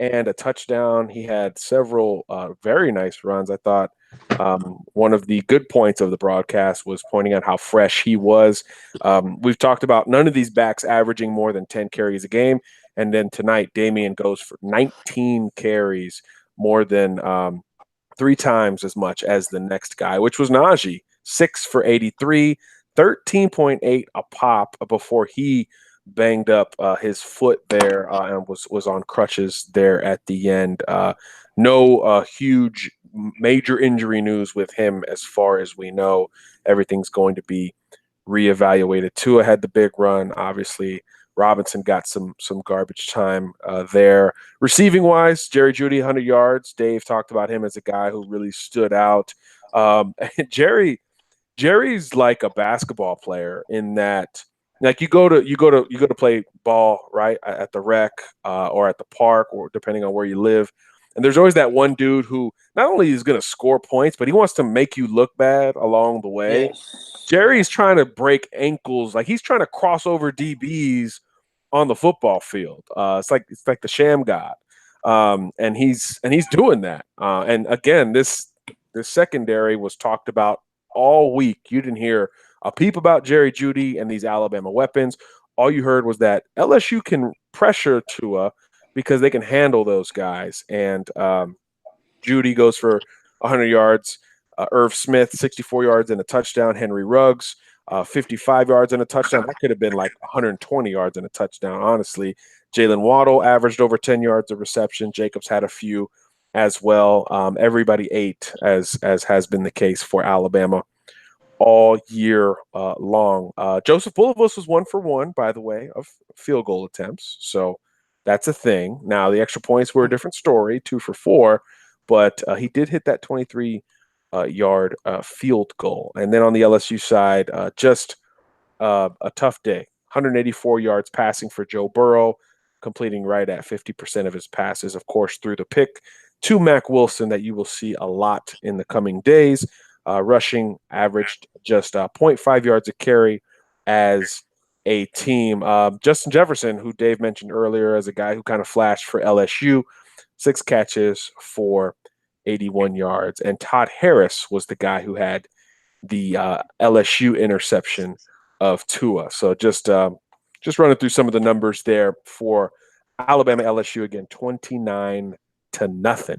and a touchdown. He had several very nice runs. I thought one of the good points of the broadcast was pointing out how fresh he was. We've talked about none of these backs averaging more than 10 carries a game. And then tonight, Damian goes for 19 carries, more than 3 times as much as the next guy, which was Najee, 6 for 83, 13.8 a pop before he banged up his foot there and was on crutches there at the end. No huge major injury news with him as far as we know. Everything's going to be reevaluated. Tua had the big run, obviously. Robinson got some garbage time there. Receiving wise, Jerry Jeudy, 100 yards. Dave talked about him as a guy who really stood out. Jerry's like a basketball player in that, like you go to play ball, right, at the rec or at the park, or depending on where you live. And there's always that one dude who not only is going to score points, but he wants to make you look bad along the way. Yes. Jerry's trying to break ankles, like he's trying to cross over DBs on the football field. It's like the sham god, and he's doing that. And again, this secondary was talked about all week. You didn't hear a peep about Jerry Jeudy and these Alabama weapons. All you heard was that LSU can pressure Tua because they can handle those guys. And Jeudy goes for 100 yards. Irv Smith, 64 yards and a touchdown. Henry Ruggs, 55 yards and a touchdown. That could have been like 120 yards and a touchdown, honestly. Jalen Waddle averaged over 10 yards of reception. Jacobs had a few as well. Everybody ate, as has been the case for Alabama all year long. Joseph Bulovas was 1 for 1, by the way, of field goal attempts. So that's a thing. Now, the extra points were a different story, 2 for 4, but he did hit that 23-yard field goal. And then on the LSU side, just a tough day. 184 yards passing for Joe Burrow, completing right at 50% of his passes, of course, through the pick to Mac Wilson that you will see a lot in the coming days. Rushing averaged just 0.5 yards a carry as a team. Justin Jefferson, who Dave mentioned earlier as a guy who kind of flashed for LSU, 6 catches for 81 yards. And Todd Harris was the guy who had the LSU interception of Tua. So just running through some of the numbers there for Alabama LSU again, 29-0.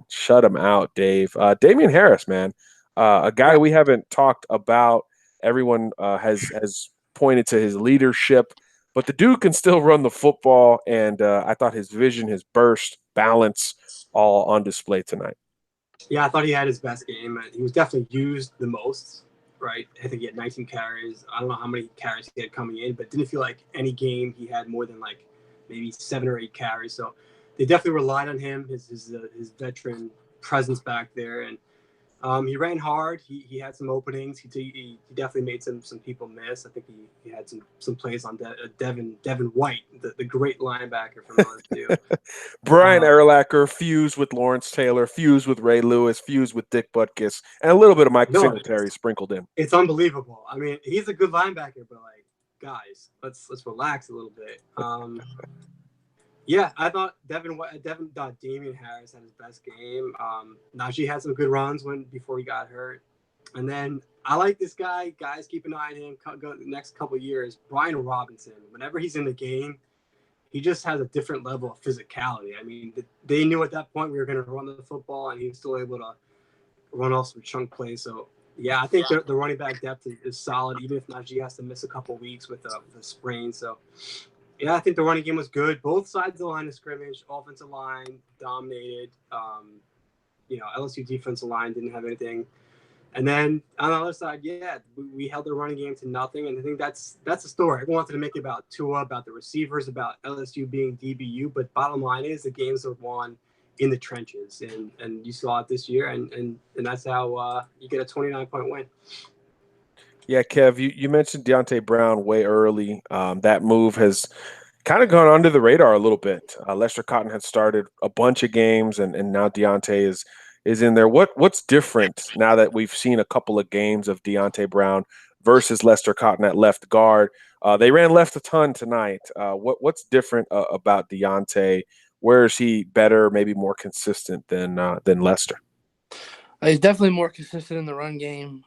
Shut them out, Dave. Damian Harris, man, a guy we haven't talked about. Everyone has pointed to his leadership, but the dude can still run the football, and I thought his vision, his burst, balance, all on display tonight. Yeah, I thought he had his best game. He was definitely used the most, right? I think he had 19 carries. I don't know how many carries he had coming in, but didn't feel like any game he had more than like maybe 7 or 8 carries. So they definitely relied on him, his veteran presence back there, and he ran hard. He had some openings. He definitely made some people miss. I think he had some plays on Devin White, the great linebacker from LSU. Brian Urlacher fused with Lawrence Taylor, fused with Ray Lewis, fused with Dick Butkus, and a little bit of Mike Singletary sprinkled in. It's unbelievable. I mean, he's a good linebacker, but like, guys, let's relax a little bit. Yeah, I thought Damian Harris had his best game. Najee had some good runs before he got hurt. And then I like this guy. Guys, keep an eye on him. The next couple of years, Brian Robinson. Whenever he's in the game, he just has a different level of physicality. I mean, they knew at that point we were going to run the football, and he was still able to run off some chunk plays. So, yeah, I think the running back depth is solid, even if Najee has to miss a couple of weeks with a sprain. So, yeah, I think the running game was good. Both sides of the line of scrimmage, offensive line dominated. LSU defensive line didn't have anything. And then on the other side, yeah, we held the running game to nothing. And I think that's the story. Everyone wanted to make it about Tua, about the receivers, about LSU being DBU. But bottom line is the games are won in the trenches. And you saw it this year. And that's how you get a 29-point win. Yeah, Kev, you mentioned Deontay Brown way early. That move has kind of gone under the radar a little bit. Lester Cotton had started a bunch of games, and now Deontay is in there. What's different now that we've seen a couple of games of Deontay Brown versus Lester Cotton at left guard? They ran left a ton tonight. What's different about Deontay? Where is he better, maybe more consistent than Lester? He's definitely more consistent in the run game.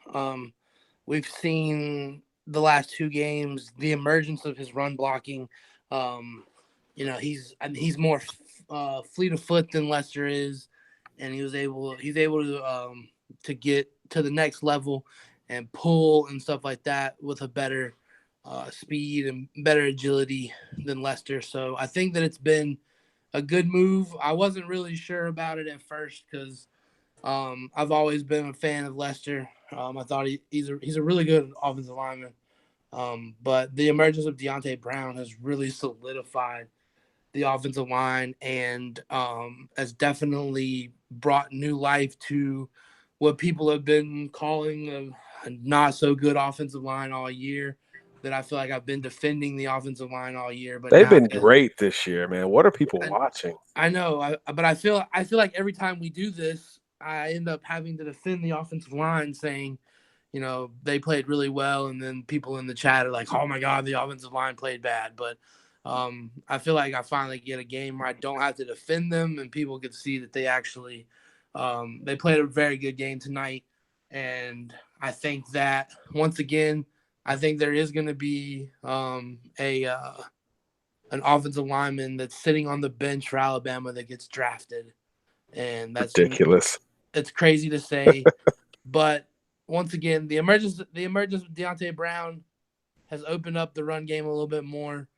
We've seen the last two games the emergence of his run blocking. He's more fleet of foot than Lester is, and he's able to get to the next level and pull and stuff like that with a better speed and better agility than Lester. So I think that it's been a good move. I wasn't really sure about it at first because I've always been a fan of Lester. I thought he's a really good offensive lineman. But the emergence of Deontay Brown has really solidified the offensive line and has definitely brought new life to what people have been calling a not so good offensive line all year. That I feel like I've been defending the offensive line all year, but they've been great this year, man. What are people watching? I know, but I feel like every time we do this, I end up having to defend the offensive line, saying, they played really well, and then people in the chat are like, "Oh my God, the offensive line played bad." But I feel like I finally get a game where I don't have to defend them, and people can see that they actually they played a very good game tonight. And I think that once again, I think there is going to be an offensive lineman that's sitting on the bench for Alabama that gets drafted, and that's ridiculous. It's crazy to say, but once again, the emergence of Deontay Brown has opened up the run game a little bit more,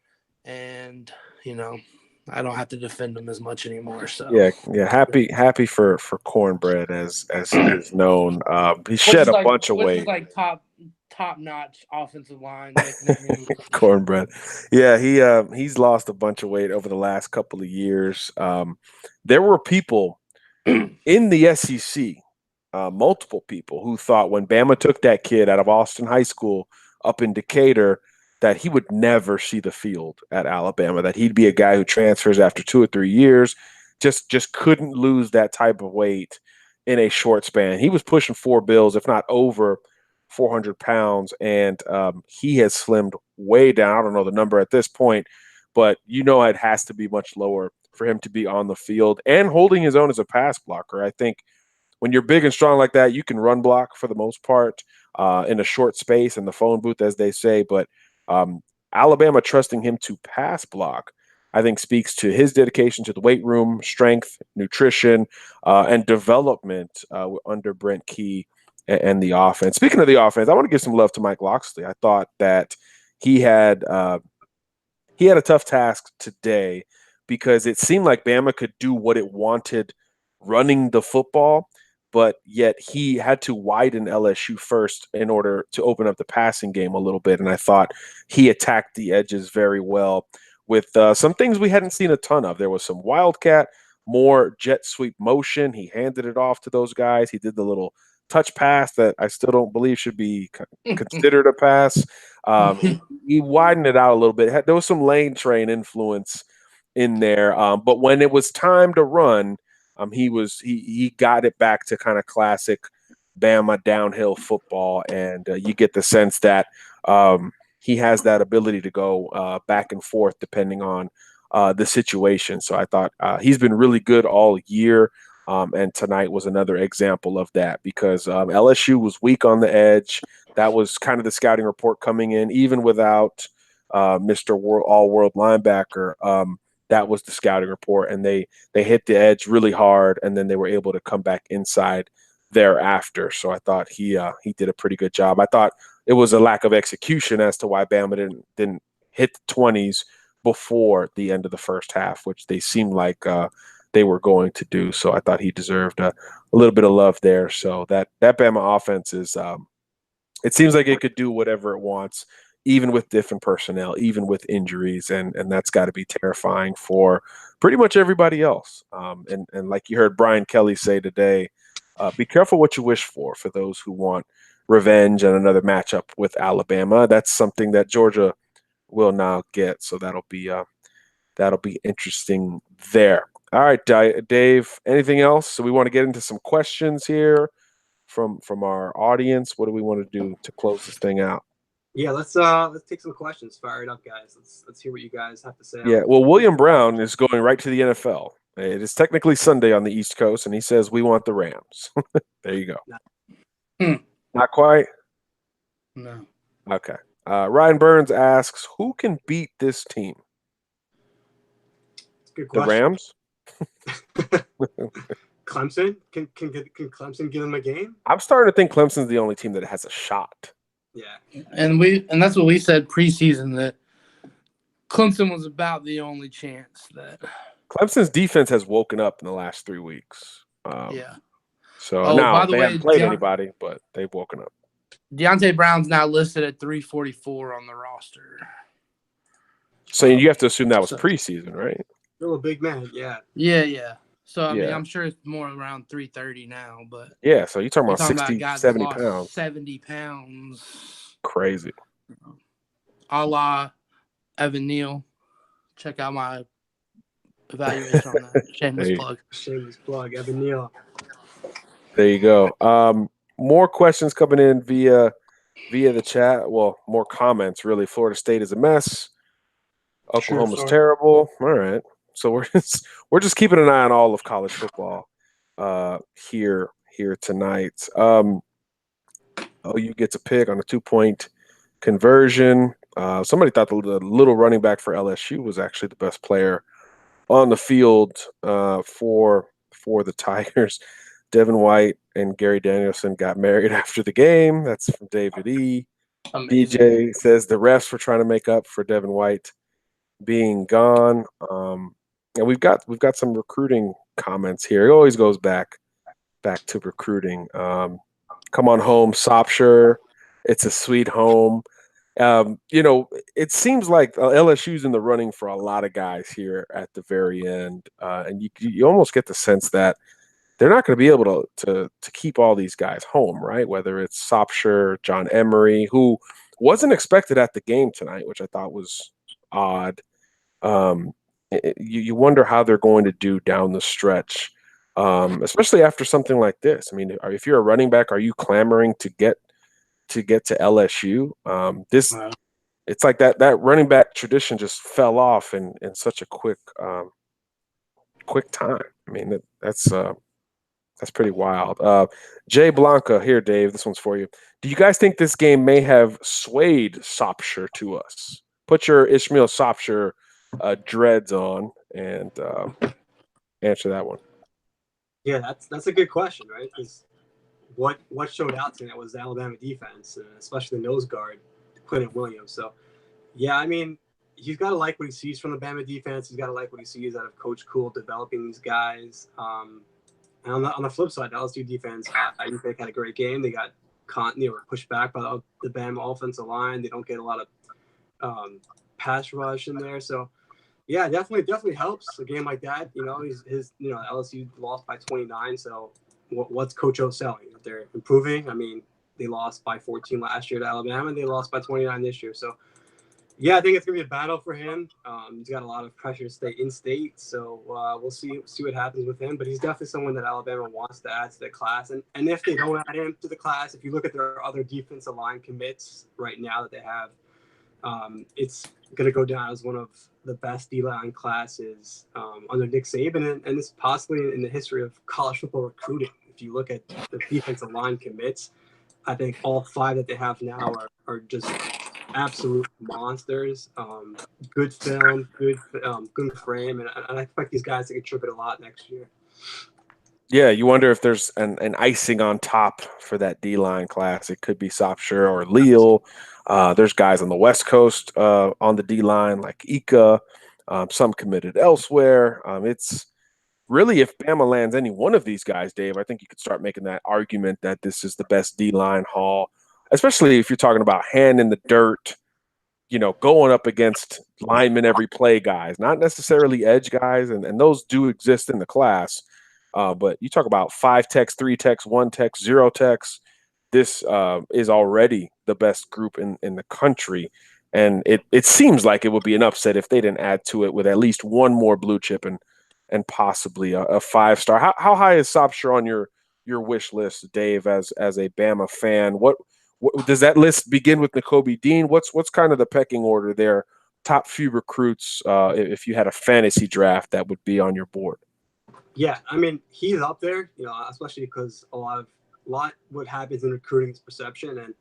and I don't have to defend him as much anymore. So yeah, happy for Cornbread as he is known. He shed a bunch of weight. Like top-notch offensive line nickname. Cornbread. Yeah, he's lost a bunch of weight over the last couple of years. There were people in the SEC, multiple people who thought when Bama took that kid out of Austin High School up in Decatur that he would never see the field at Alabama, that he'd be a guy who transfers after 2 or 3 years, just couldn't lose that type of weight in a short span. He was pushing 4 bills, if not over 400 pounds, and he has slimmed way down. I don't know the number at this point, but it has to be much lower for him to be on the field and holding his own as a pass blocker. I think when you're big and strong like that, you can run block for the most part in a short space in the phone booth, as they say. But Alabama trusting him to pass block, I think, speaks to his dedication to the weight room, strength, nutrition, and development under Brent Key and the offense. Speaking of the offense, I want to give some love to Mike Loxley. I thought that he had a tough task today because it seemed like Bama could do what it wanted running the football, but yet he had to widen LSU first in order to open up the passing game a little bit. And I thought he attacked the edges very well. with some things we hadn't seen a ton of. There was some wildcat, more jet sweep motion. He handed it off to those guys. He did the little touch pass that I still don't believe should be considered a pass. He widened it out a little bit. There was some lane train influence in there, but when it was time to run, he got it back to kind of classic Bama downhill football, and you get the sense that he has that ability to go back and forth depending on the situation. So I thought he's been really good all year, and tonight was another example of that because LSU was weak on the edge. That was kind of the scouting report coming in, even without Mr. All-World linebacker. That was the scouting report, and they hit the edge really hard, and then they were able to come back inside thereafter. So I thought he did a pretty good job. I thought it was a lack of execution as to why Bama didn't hit the 20s before the end of the first half, which they seemed like they were going to do. So I thought he deserved a little bit of love there. So that Bama offense is it seems like it could do whatever it wants, even with different personnel, even with injuries, and that's got to be terrifying for pretty much everybody else. And like you heard Brian Kelly say today, be careful what you wish for those who want revenge and another matchup with Alabama. That's something that Georgia will now get. So that'll be interesting there. All right, Dave, anything else? So we want to get into some questions here from our audience. What do we want to do to close this thing out? Yeah, let's take some questions. Fire it up, guys. Let's hear what you guys have to say. Yeah, well, William Brown is going right to the NFL. It is technically Sunday on the East Coast, and he says we want the Rams. There you go. Not quite? No. Okay. Ryan Burns asks, who can beat this team? Good The question. Rams? Clemson? Can Clemson give them a game? I'm starting to think Clemson's the only team that has a shot. Yeah. And that's what we said preseason, that Clemson was about the only chance that Clemson's defense has woken up in the last 3 weeks. yeah. So now by the they way, haven't played anybody, but they've woken up. Deontay Brown's now listed at 344 on the roster. So you have to assume that was preseason, right? Still a big man, yeah. Yeah. So, I mean, Yeah. I'm sure it's more around 330 now, but Yeah, so you're talking about you're 60, guys 70 lost pounds. 70 pounds. Crazy. A la Evan Neal. Check out my evaluation on that. Shameless plug. Shameless plug, Evan Neal. There you go. More questions coming in via the chat. Well, more comments, really. Florida State is a mess. Oklahoma's terrible. All right. So we're just keeping an eye on all of college football here tonight. OU gets a pick on a 2-point conversion. Somebody thought the little running back for LSU was actually the best player on the field for the Tigers. Devin White and Gary Danielson got married after the game. That's from David E. Amazing. DJ says the refs were trying to make up for Devin White being gone. And we've got some recruiting comments here. It always goes back to recruiting. Come on home, Sopshire. It's a sweet home. It seems like LSU's in the running for a lot of guys here at the very end, and you almost get the sense that they're not going to be able to keep all these guys home, right? Whether it's Sopshire, John Emery, who wasn't expected at the game tonight, which I thought was odd. You wonder how they're going to do down the stretch, especially after something like this. I mean, if you're a running back, are you clamoring to get to LSU? It's like that running back tradition just fell off in such a quick time. I mean, that's pretty wild. Jay Blanca here, Dave. This one's for you. Do you guys think this game may have swayed Sopshire to us? Put your Ishmael Sopshire dreads on and answer that one. Yeah, that's a good question, right? Because what showed out tonight was the Alabama defense, especially the nose guard, Quentin Williams. So, yeah, I mean, he's got to like what he sees from the Bama defense. He's got to like what he sees out of Coach Cool developing these guys. And on the flip side, the LSU defense, I think they had a great game. They got pushed back by the Bama offensive line. They don't get a lot of pass rush in there. So, Yeah, definitely helps a game like that. His LSU lost by 29. So what's Coach O selling? If they're improving, I mean, they lost by 14 last year to Alabama, and they lost by 29 this year. So yeah, I think it's gonna be a battle for him. He's got a lot of pressure to stay in state, so we'll see what happens with him. But he's definitely someone that Alabama wants to add to the class. And if they don't add him to the class, if you look at their other defensive line commits right now that they have, it's gonna go down as one of the best D-line classes under Nick Saban, and it's possibly in the history of college football recruiting. If you look at the defensive line commits, I think all 5 that they have now are just absolute monsters. Good film, good frame, and I expect these guys to contribute a lot next year. Yeah, you wonder if there's an icing on top for that D-line class. It could be Sopsher or Leal. There's guys on the West Coast on the D-line like Ika. Some committed elsewhere. It's really, if Bama lands any one of these guys, Dave, I think you could start making that argument that this is the best D-line haul, especially if you're talking about hand in the dirt, going up against linemen every play guys, not necessarily edge guys, and those do exist in the class. But you talk about 5 techs, 3 techs, 1 tech, 0 techs. This is already the best group in the country. And it seems like it would be an upset if they didn't add to it with at least one more blue chip and possibly a 5-star. How high is Sopsher on your wish list, Dave, as a Bama fan? What does that list begin with? Nakobe Dean? What's kind of the pecking order there? Top few recruits, if you had a fantasy draft that would be on your board. Yeah, I mean, he's up there, especially because a lot what happens in recruiting is perception, and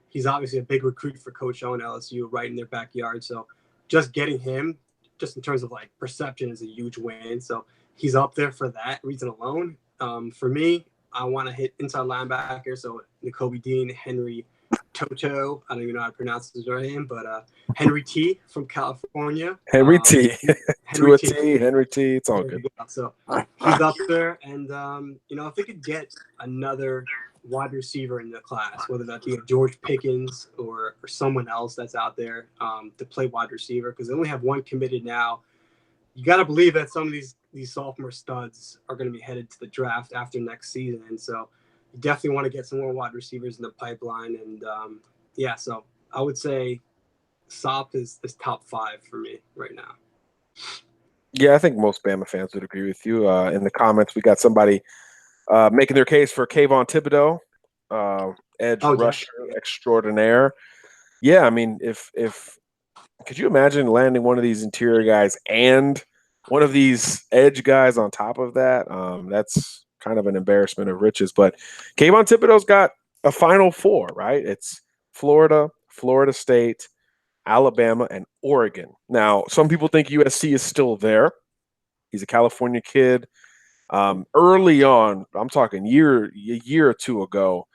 he's obviously a big recruit for Coach O and LSU right in their backyard. So just getting him, just in terms of like perception, is a huge win. So he's up there for that reason alone. For me, I want to hit inside linebacker. So Nakobe Dean, Henry Toto, I don't even know how to pronounce his name, but Henry T from California. Henry T. Henry T. Henry T. It's all good. So he's up there, and if they could get another wide receiver in the class, whether that be a George Pickens or someone else that's out there to play wide receiver, because they only have 1 committed now. You got to believe that some of these sophomore studs are going to be headed to the draft after next season, and so you definitely want to get some more wide receivers in the pipeline. And so I would say Sop is top 5 for me right now. Yeah, I think most Bama fans would agree with you. In the comments, we got somebody making their case for Kayvon Thibodeau, edge rusher extraordinaire. Yeah, I mean, if could you imagine landing one of these interior guys and one of these edge guys on top of that? That's kind of an embarrassment of riches. But Kayvon Thibodeau's got a Final 4, right? It's Florida, Florida State, Alabama, and Oregon. Now, some people think USC is still there. He's a California kid. Early on, I'm talking a year or 2 ago,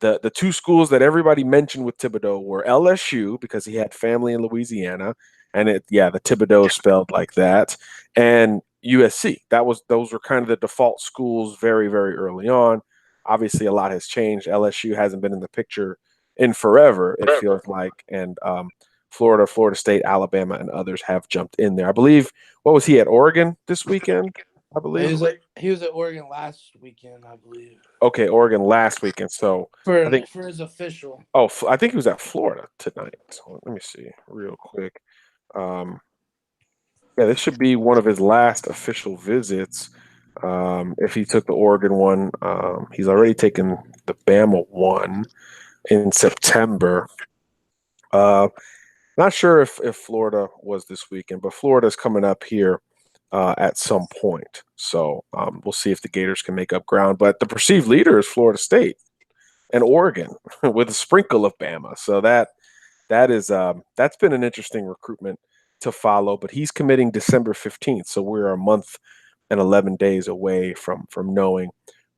the 2 schools that everybody mentioned with Thibodeau were LSU, because he had family in Louisiana, and the Thibodeau spelled like that, and USC. Those were kind of the default schools very, very early on. Obviously, a lot has changed. LSU hasn't been in the picture in forever, it feels like, and Florida, Florida State, Alabama, and others have jumped in there. I believe, what was he at Oregon this weekend? I believe he was at Oregon last weekend, I believe. Okay, Oregon last weekend. So for his official. Oh, I think he was at Florida tonight. So let me see real quick. This should be one of his last official visits. If he took the Oregon one, he's already taken the Bama one in September. Not sure if Florida was this weekend, but Florida's coming up here at some point. So we'll see if the Gators can make up ground. But the perceived leader is Florida State and Oregon with a sprinkle of Bama. So that's been an interesting recruitment to follow. But he's committing December 15th. So we're a month and 11 days away from knowing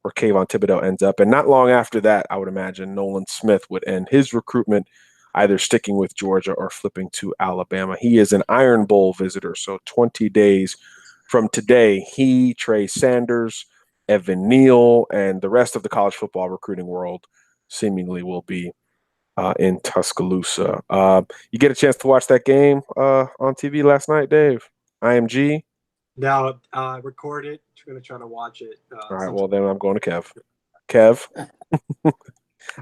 where Kayvon Thibodeau ends up. And not long after that, I would imagine Nolan Smith would end his recruitment, either sticking with Georgia or flipping to Alabama. He is an Iron Bowl visitor, so 20 days from today, he, Trey Sanders, Evan Neal, and the rest of the college football recruiting world seemingly will be in Tuscaloosa. You get a chance to watch that game on TV last night, Dave? IMG. Now, record it. We're gonna try to watch it. All right. Well, then I'm going to Kev. Kev.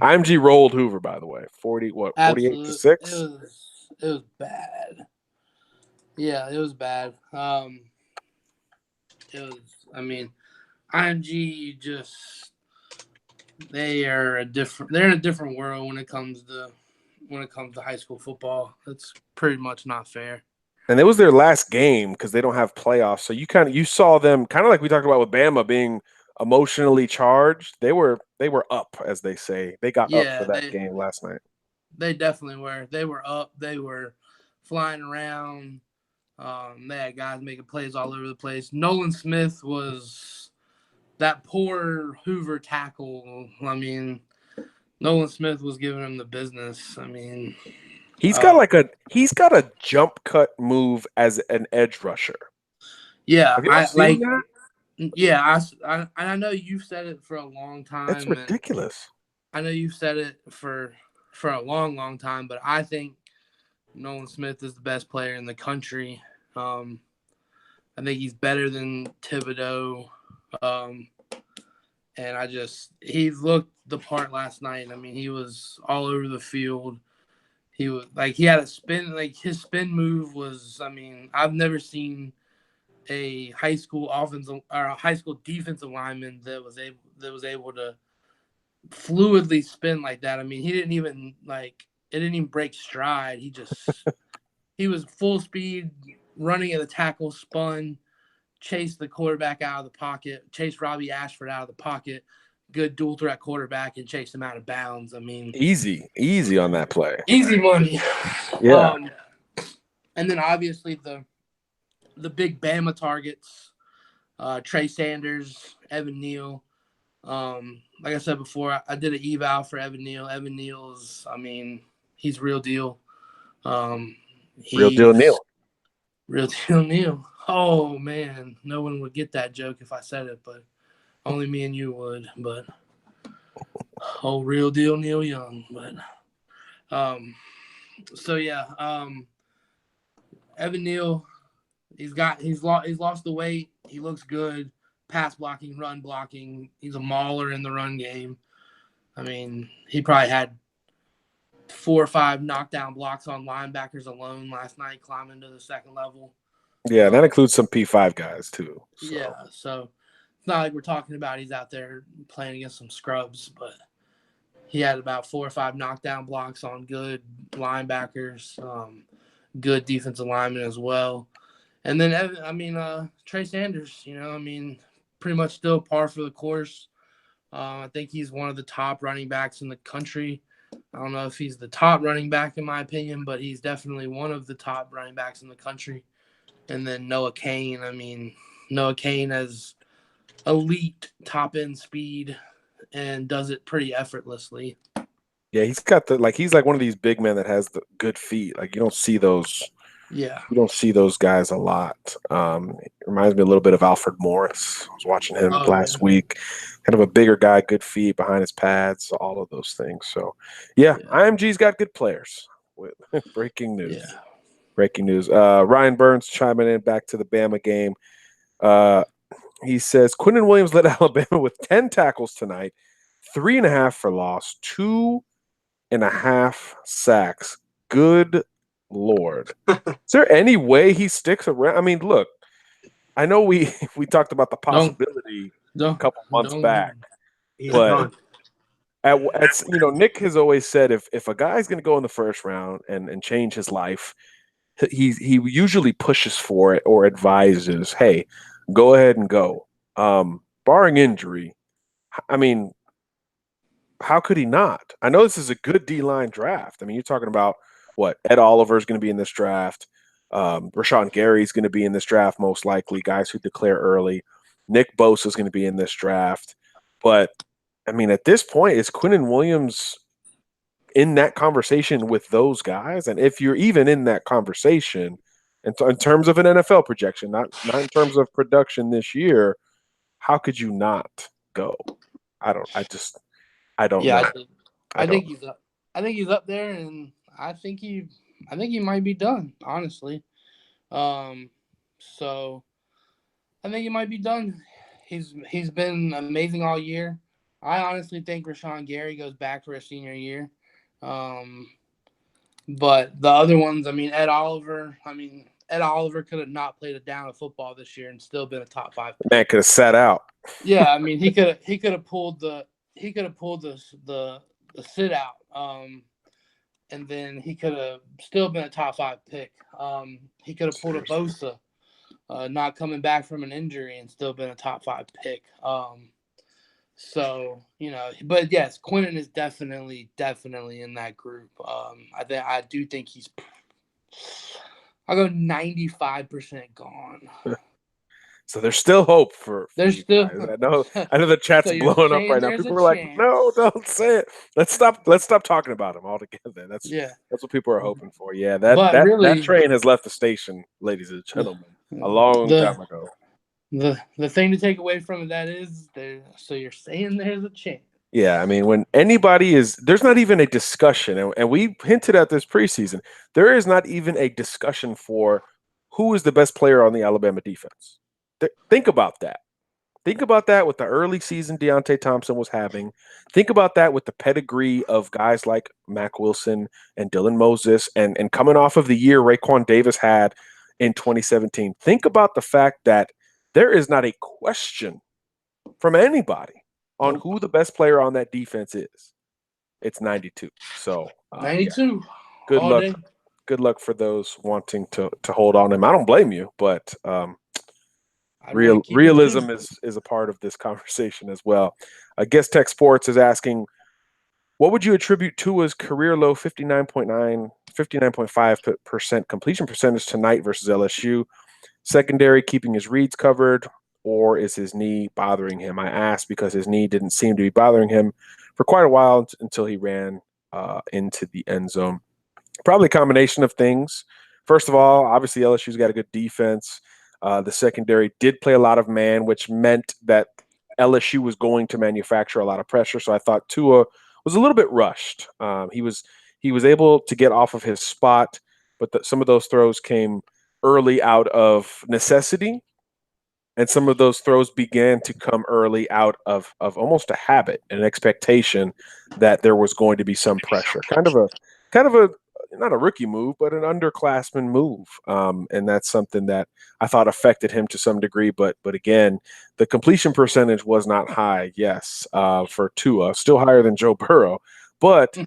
IMG rolled Hoover, by the way. 48 to Absolutely. 6. It was bad. Yeah, it was bad. It was. I mean, IMG just they're in a different world when it comes to high school football. It's pretty much not fair. And it was their last game because they don't have playoffs. So you saw them kind of like we talked about with Bama being emotionally charged. They were up, as they say. They got up for that game last night. They definitely were. They were up. They were flying around. They had guys making plays all over the place. Nolan Smith was that poor Hoover tackle. I mean, Nolan Smith was giving him the business. I mean, he's got a jump cut move as an edge rusher. Yeah, Have you seen that? Yeah, I know you've said it for a long time. It's ridiculous. I know you've said it for a long, long time, but I think Nolan Smith is the best player in the country. I think he's better than Thibodeau. And he looked the part last night. I mean, he was all over the field. He was he had a spin, his spin move was, I mean, I've never seen a high school offensive or a high school defensive lineman that was able to fluidly spin like that. I mean, he didn't even it didn't even break stride. He was full speed running at the tackle, spun, chased the quarterback out of the pocket, chased Robbie Ashford out of the pocket, good dual threat quarterback, and chased him out of bounds. I mean, easy on that play. Easy money. Yeah. And then obviously the big Bama targets, Trey Sanders, Evan Neal. Like I said before, I did an eval for Evan Neal. Evan Neal's, I mean, he's real deal. Real deal Neal. Real deal Neal. Oh, man. No one would get that joke if I said it, but only me and you would. But, oh, real deal Neil Young. But, so, yeah, Evan Neal, he's lost the weight. He looks good. Pass blocking, run blocking. He's a mauler in the run game. I mean, he probably had 4 or 5 knockdown blocks on linebackers alone last night, climbing to the second level. Yeah, that includes some P5 guys too. So. Yeah, so it's not like we're talking about he's out there playing against some scrubs, but he had about 4 or 5 knockdown blocks on good linebackers, good defensive linemen as well. And then, Trey Sanders, pretty much still par for the course. I think he's one of the top running backs in the country. I don't know if he's the top running back in my opinion, but he's definitely one of the top running backs in the country. And then Noah Cain. I mean, Noah Cain has elite top-end speed and does it pretty effortly. Yeah, he's got he's like one of these big men that has the good feet. Like you don't see those. Yeah. You don't see those guys a lot. It reminds me a little bit of Alfred Morris. I was watching him last week. Kind of a bigger guy, good feet behind his pads, all of those things. So, yeah. IMG's got good players. Breaking news. Yeah. Breaking news. Ryan Burns chiming in back to the Bama game. He says, Quinnen Williams led Alabama with 10 tackles tonight, 3.5 for loss, 2.5 sacks. Good Lord. Is there any way he sticks around? I mean, look, I know we talked about the possibility a couple months back. But Nick has always said if a guy's going to go in the first round and change his life, he usually pushes for it or advises, hey, go ahead and go. Barring injury, I mean, how could he not? I know this is a good D-line draft. I mean, you're talking about Ed Oliver is going to be in this draft. Rashawn Gary is going to be in this draft, most likely, guys who declare early. Nick Bosa is going to be in this draft. But, I mean, at this point, is Quinnen Williams in that conversation with those guys? And if you're even in that conversation, in terms of an NFL projection, not in terms of production this year, how could you not go? I don't know. I think he's up. I think he's up there, and I think he might be done, honestly. So I think he might be done. He's been amazing all year. I honestly think Rashawn Gary goes back for a senior year. But the other ones, Ed Oliver could have not played a down of football this year and still been a top 5 pick. Man could have sat out. Yeah, he could have pulled the sit out. And then he could have still been a top 5 pick. He could have pulled a Bosa, not coming back from an injury and still been a top 5 pick. So, but yes, Quinnen is definitely in that group. I do think I'll go 95% gone. So there's still hope for There's you still guys. I know the chat's So you're blowing up saying right now. there's People a are like, chance. no, don't say it. Let's stop talking about him altogether. That's what people are hoping for. Yeah, that train has left the station, ladies and gentlemen, a long time ago. The thing to take away from that is so you're saying there's a chance. Yeah, when anybody there's not even a discussion, and we hinted at this preseason, there is not even a discussion for who is the best player on the Alabama defense. Think about that. Think about that with the early season Deontay Thompson was having. Think about that with the pedigree of guys like Mac Wilson and Dylan Moses and coming off of the year Raekwon Davis had in 2017. Think about the fact that there is not a question from anybody on who the best player on that defense is. It's 92. So 92. Yeah. Good luck. Day. Good luck for those wanting to hold on him. I don't blame you, but realism is a part of this conversation as well. Guest Tech Sports is asking, what would you attribute Tua's career low 59.5% completion percentage tonight versus LSU? Secondary keeping his reads covered, or is his knee bothering him? I asked because his knee didn't seem to be bothering him for quite a while until he ran into the end zone. Probably a combination of things. First of all, obviously LSU's got a good defense. The secondary did play a lot of man, which meant that LSU was going to manufacture a lot of pressure. So I thought Tua was a little bit rushed. He was able to get off of his spot, but some of those throws came early out of necessity, and some of those throws began to come early out of almost a habit, an expectation that there was going to be some pressure. Kind of a not a rookie move, but an underclassman move. And that's something that I thought affected him to some degree. But again, the completion percentage was not high, yes, for Tua, still higher than Joe Burrow. But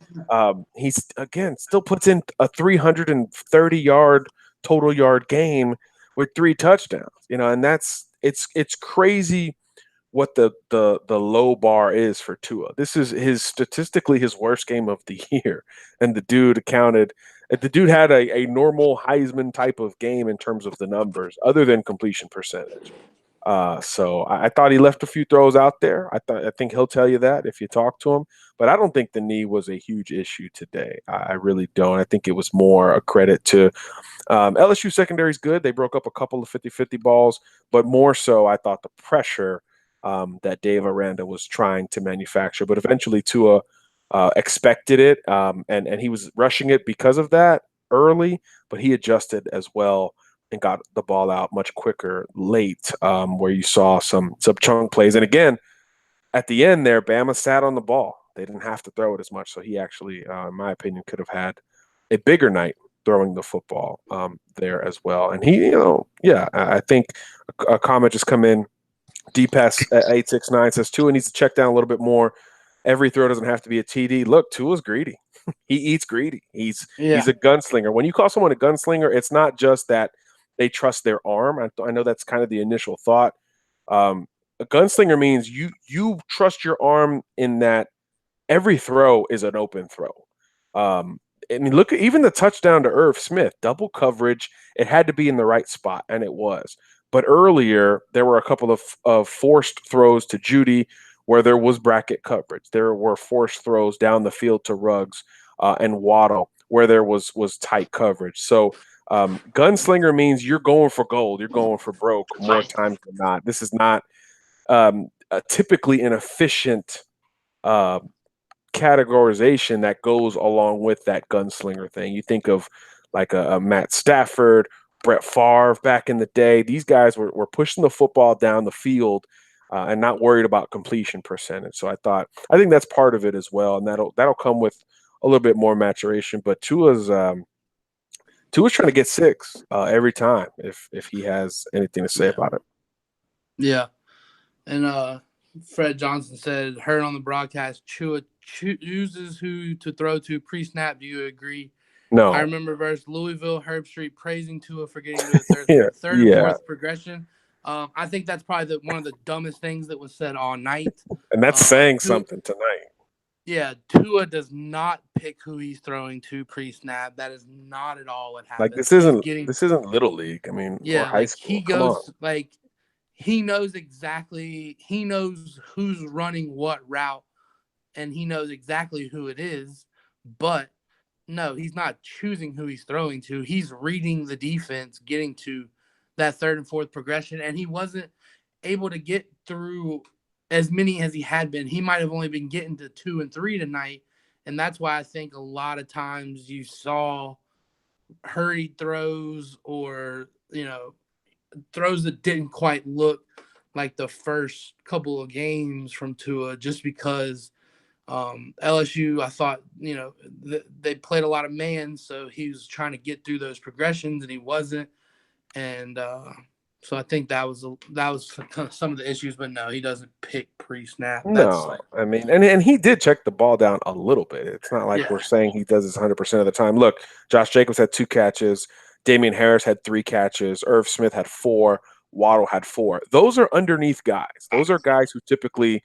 he's, again, still puts in a 330-yard total yard game with 3 touchdowns, and it's crazy what the low bar is for Tua. This is statistically his worst game of the year, and the dude had a normal Heisman type of game in terms of the numbers, other than completion percentage. So I thought he left a few throws out there. I think he'll tell you that if you talk to him, but I don't think the knee was a huge issue today. I really don't. I think it was more a credit to LSU secondary is good. They broke up a couple of 50-50 balls, but more so I thought the pressure that Dave Aranda was trying to manufacture. But eventually Tua expected it, and he was rushing it because of that early, but he adjusted as well and got the ball out much quicker late, where you saw some chunk plays. And again, at the end there, Bama sat on the ball. They didn't have to throw it as much. So he actually, in my opinion, could have had a bigger night throwing the football there as well. And he, I think a comment just come in. DPass at 869 says Tua needs to check down a little bit more. Every throw doesn't have to be a TD. Look, Tua's greedy. He eats greedy. He's a gunslinger. When you call someone a gunslinger, it's not just that they trust their arm. I know that's kind of the initial thought. A gunslinger means you trust your arm in that every throw is an open throw. Look at even the touchdown to Irv Smith, double coverage. It had to be in the right spot, and it was. But earlier, there were a couple of forced throws to Judy where there was bracket coverage. There were forced throws down the field to Ruggs and Waddle where there was tight coverage. So gunslinger means you're going for gold. You're going for broke more times than not. This is not typically an efficient categorization that goes along with that gunslinger thing. You think of like a Matt Stafford Brett Favre back in the day. These guys were pushing the football down the field and not worried about completion percentage. So I think that's part of it as well, and that'll come with a little bit more maturation. But Tua's trying to get 6 every time if he has anything to say about it. Yeah, and Fred Johnson said, heard on the broadcast, Tua chooses who to throw to pre-snap. Do you agree? No. I remember versus Louisville, Herb Street praising Tua for getting to the third and Yeah. fourth progression. I think that's probably one of the dumbest things that was said all night. And that's saying something tonight. Yeah, Tua does not pick who he's throwing to pre-snap. That is not at all what happens. Like this isn't Little League. I mean, or high school. He goes he knows exactly. He knows who's running what route, and he knows exactly who it is. But no, he's not choosing who he's throwing to. He's reading the defense, getting to that third and fourth progression, and he wasn't able to get through as many as he had been. He might have only been getting to 2 and 3 tonight, and that's why I think a lot of times you saw hurried throws or, throws that didn't quite look like the first couple of games from Tua, just because LSU, I thought, they played a lot of man, so he was trying to get through those progressions, and he wasn't. And so I think that was some of the issues. But no, he doesn't pick pre-snap. No, I mean, and he did check the ball down a little bit. It's not like we're saying he does this 100% of the time. Look, Josh Jacobs had 2 catches. Damian Harris had 3 catches. Irv Smith had 4. Waddle had 4. Those are underneath guys. Those are guys who typically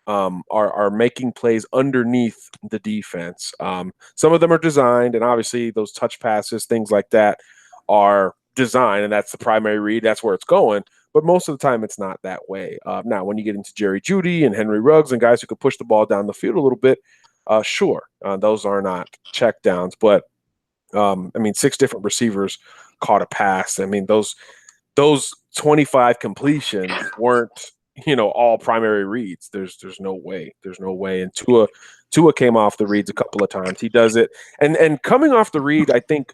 are making plays underneath the defense. Some of them are designed, and obviously those touch passes, things like that, are designed, and that's the primary read. That's where it's going. But most of the time, it's not that way. Now, when you get into Jerry Jeudy and Henry Ruggs and guys who could push the ball down the field a little bit, sure, those are not check downs. But 6 different receivers caught a pass. I mean, those 25 completions weren't, all primary reads. There's no way. There's no way. And Tua came off the reads a couple of times. He does it. And coming off the read, I think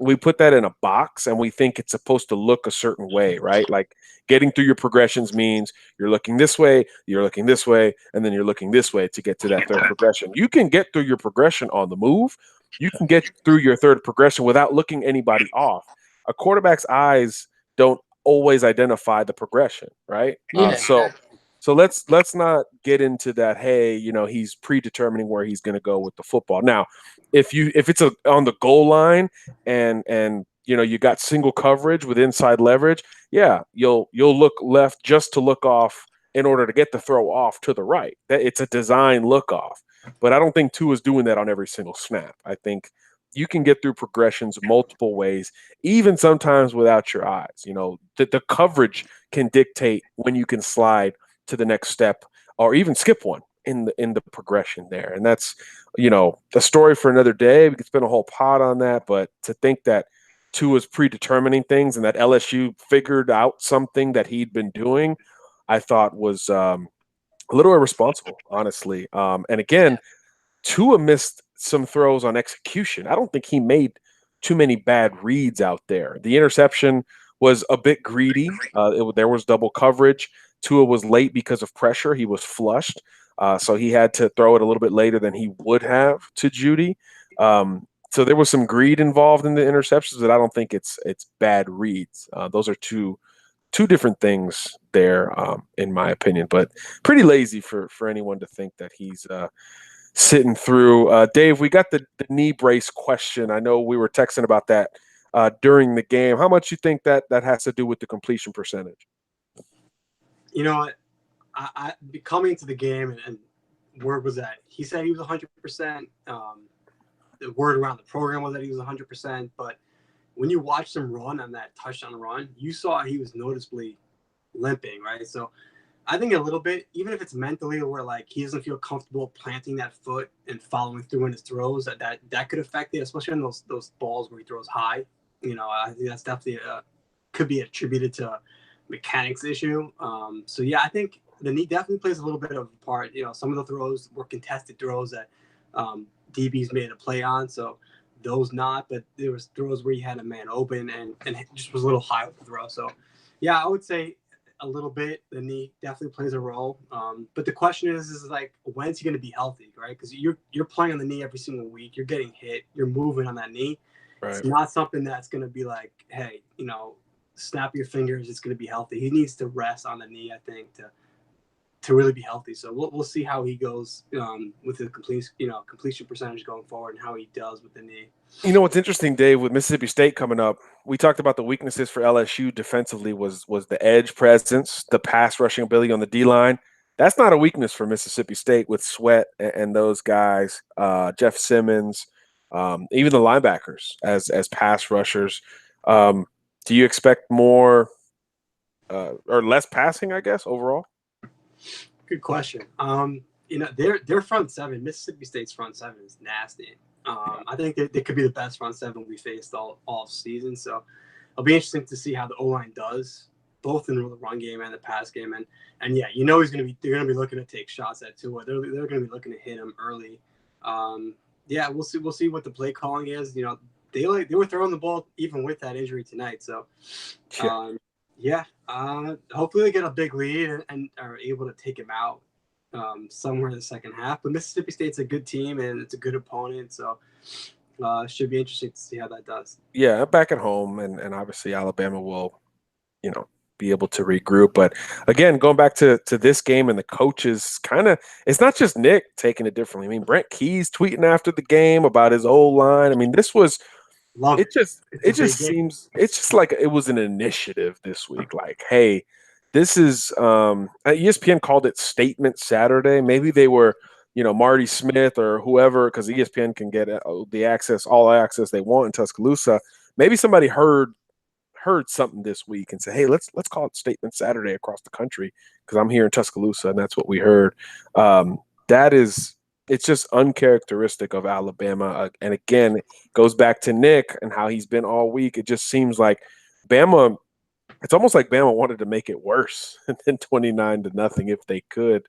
we put that in a box and we think it's supposed to look a certain way, right? Like getting through your progressions means you're looking this way, and then you're looking this way to get to that third progression. You can get through your progression on the move. You can get through your third progression without looking anybody off. A quarterback's eyes don't always identify the progression, right? Yeah. So let's not get into that. Hey, he's predetermining where he's going to go with the football. Now, if it's on the goal line and you got single coverage with inside leverage, yeah, you'll look left just to look off in order to get the throw off to the right. It's a design look off. But I don't think Tua's doing that on every single snap. I think you can get through progressions multiple ways, even sometimes without your eyes. The coverage can dictate when you can slide to the next step or even skip one in the progression there. And that's, a story for another day. We could spend a whole pod on that, but to think that Tua's predetermining things and that LSU figured out something that he'd been doing, I thought was a little irresponsible, honestly. And again, Tua missed some throws on execution. I don't think he made too many bad reads out there. The interception was a bit greedy. There was double coverage. Tua was late because of pressure. He was flushed. So he had to throw it a little bit later than he would have to Jeudy. So there was some greed involved in the interceptions, but I don't think it's bad reads. Those are two different things there, in my opinion. But pretty lazy for anyone to think that he's sitting through. Dave, we got the knee brace question. I know we were texting about that during the game. How much you think that has to do with the completion percentage? I coming into the game and word was that he said he was 100%. The word around the program was that he was 100%. But when you watched him run on that touchdown run, you saw he was noticeably limping, right? So I think a little bit, even if it's mentally where like he doesn't feel comfortable planting that foot and following through in his throws, that could affect it, especially on those balls where he throws high. I think that's definitely could be attributed to a mechanics issue. So yeah, I think the knee definitely plays a little bit of a part. Some of the throws were contested throws that DBs made a play on. So those not, but there was throws where he had a man open and it just was a little high with the throw. So, yeah, I would say a little bit. The knee definitely plays a role. But the question is like, when's he going to be healthy, right? Because you're playing on the knee every single week. You're getting hit. You're moving on that knee. Right. It's not something that's going to be like, hey, snap your fingers. It's going to be healthy. He needs to rest on the knee, I think, to really be healthy. So we'll see how he goes with the completion percentage going forward and how he does with the knee. You know what's interesting, Dave, with Mississippi State coming up, we talked about the weaknesses for LSU defensively was the edge presence, the pass rushing ability on the D-line. That's not a weakness for Mississippi State with Sweat and those guys, Jeff Simmons, even the linebackers as pass rushers. Do you expect more or less passing, I guess, overall? Good question. Their front seven, Mississippi State's front seven is nasty. I think they could be the best front seven we faced all season. So it'll be interesting to see how the O-line does, both in the run game and the pass game. And yeah, they're gonna be looking to take shots at Tua. They're gonna be looking to hit him early. Yeah, we'll see what the play calling is. They were throwing the ball even with that injury tonight. So hopefully they get a big lead and are able to take him out somewhere in the second half. But Mississippi State's a good team and it's a good opponent, so should be interesting to see how that does. Yeah, back at home, and obviously Alabama will, be able to regroup. But again, going back to this game and the coaches it's not just Nick taking it differently. I mean, Brent Key's tweeting after the game about his old line. I mean, this was it's just like it was an initiative this week. Like, hey, this is ESPN called it Statement Saturday. Maybe they were, Marty Smith or whoever, because ESPN can get all access they want in Tuscaloosa. Maybe somebody heard something this week and said, hey, let's call it Statement Saturday across the country because I'm here in Tuscaloosa and that's what we heard. It's just uncharacteristic of Alabama. And again, it goes back to Nick and how he's been all week. It just seems like Bama. It's almost like Bama wanted to make it worse than 29-0 if they could.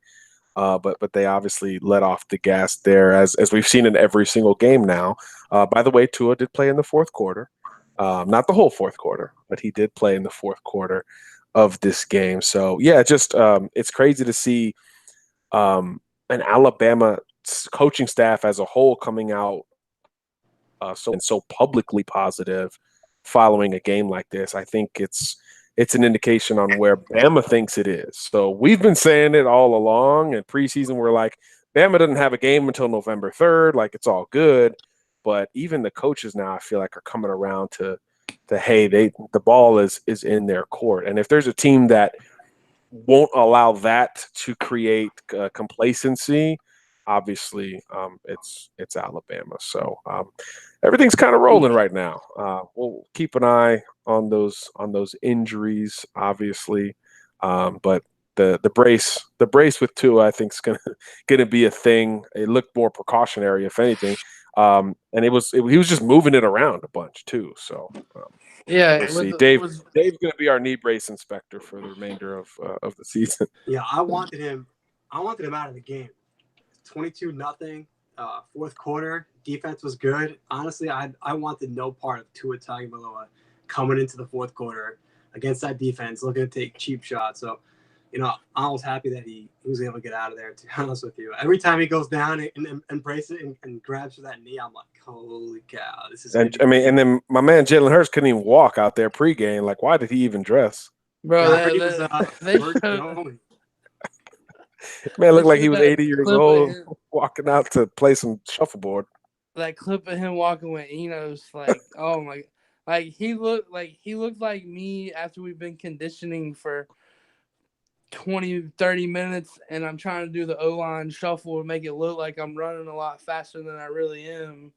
But they obviously let off the gas there, as we've seen in every single game now. By the way, Tua did play in the fourth quarter. Not the whole fourth quarter, but he did play in the fourth quarter of this game. So, yeah, just it's crazy to see an Alabama coaching staff as a whole coming out so publicly positive following a game like this. I think it's an indication on where Bama thinks it is. So we've been saying it all along. In preseason, we're like, Bama doesn't have a game until November 3rd. Like, it's all good. But even the coaches now, I feel like, are coming around to hey, the ball is in their court. And if there's a team that won't allow that to create complacency, obviously it's Alabama. So everything's kind of rolling right now. We'll keep an eye on those injuries, obviously. But the brace with Tua, I think, is gonna be a thing. It looked more precautionary, if anything. And he was just moving it around a bunch too. So we'll see. Dave's gonna be our knee brace inspector for the remainder of the season. Yeah, I wanted him out of the game. 22-0, fourth quarter. Defense was good. Honestly, I wanted no part of Tua Tagovailoa coming into the fourth quarter against that defense, looking to take cheap shots. So, I was happy that he was able to get out of there, to be honest with you. Every time he goes down and braces it and grabs for that knee, I'm like, holy cow, this is and then my man Jalen Hurts couldn't even walk out there pregame. Like, why did he even dress? Bro, man looked like he was 80 years old walking out to play some shuffleboard. That clip of him walking with Enos, like, oh my, like he looked like me after we've been conditioning for 20-30 minutes and I'm trying to do the O-line shuffle to make it look like I'm running a lot faster than I really am.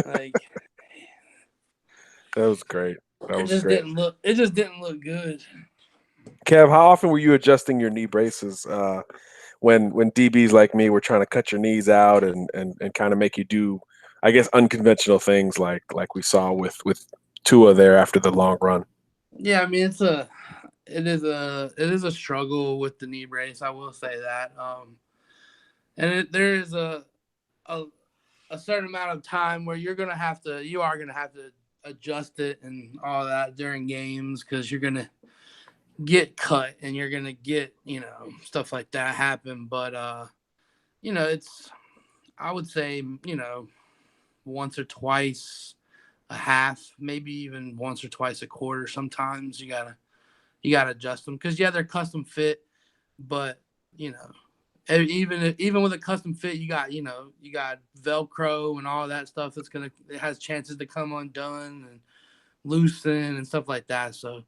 Like, that was great. It just didn't look good. Kev, how often were you adjusting your knee braces when DBs like me were trying to cut your knees out and kind of make you do, I guess, unconventional things like we saw with Tua there after the long run? Yeah, I mean, it is a struggle with the knee brace. I will say that. And there is a a certain amount of time where you are gonna have to adjust it and all that during games because you're gonna get cut and you're gonna get stuff like that happen. But it's I would say once or twice a half, maybe even once or twice a quarter. Sometimes you gotta adjust them because they're custom fit, but even with a custom fit, you got Velcro and all that stuff. It has chances to come undone and loosen and stuff like that. So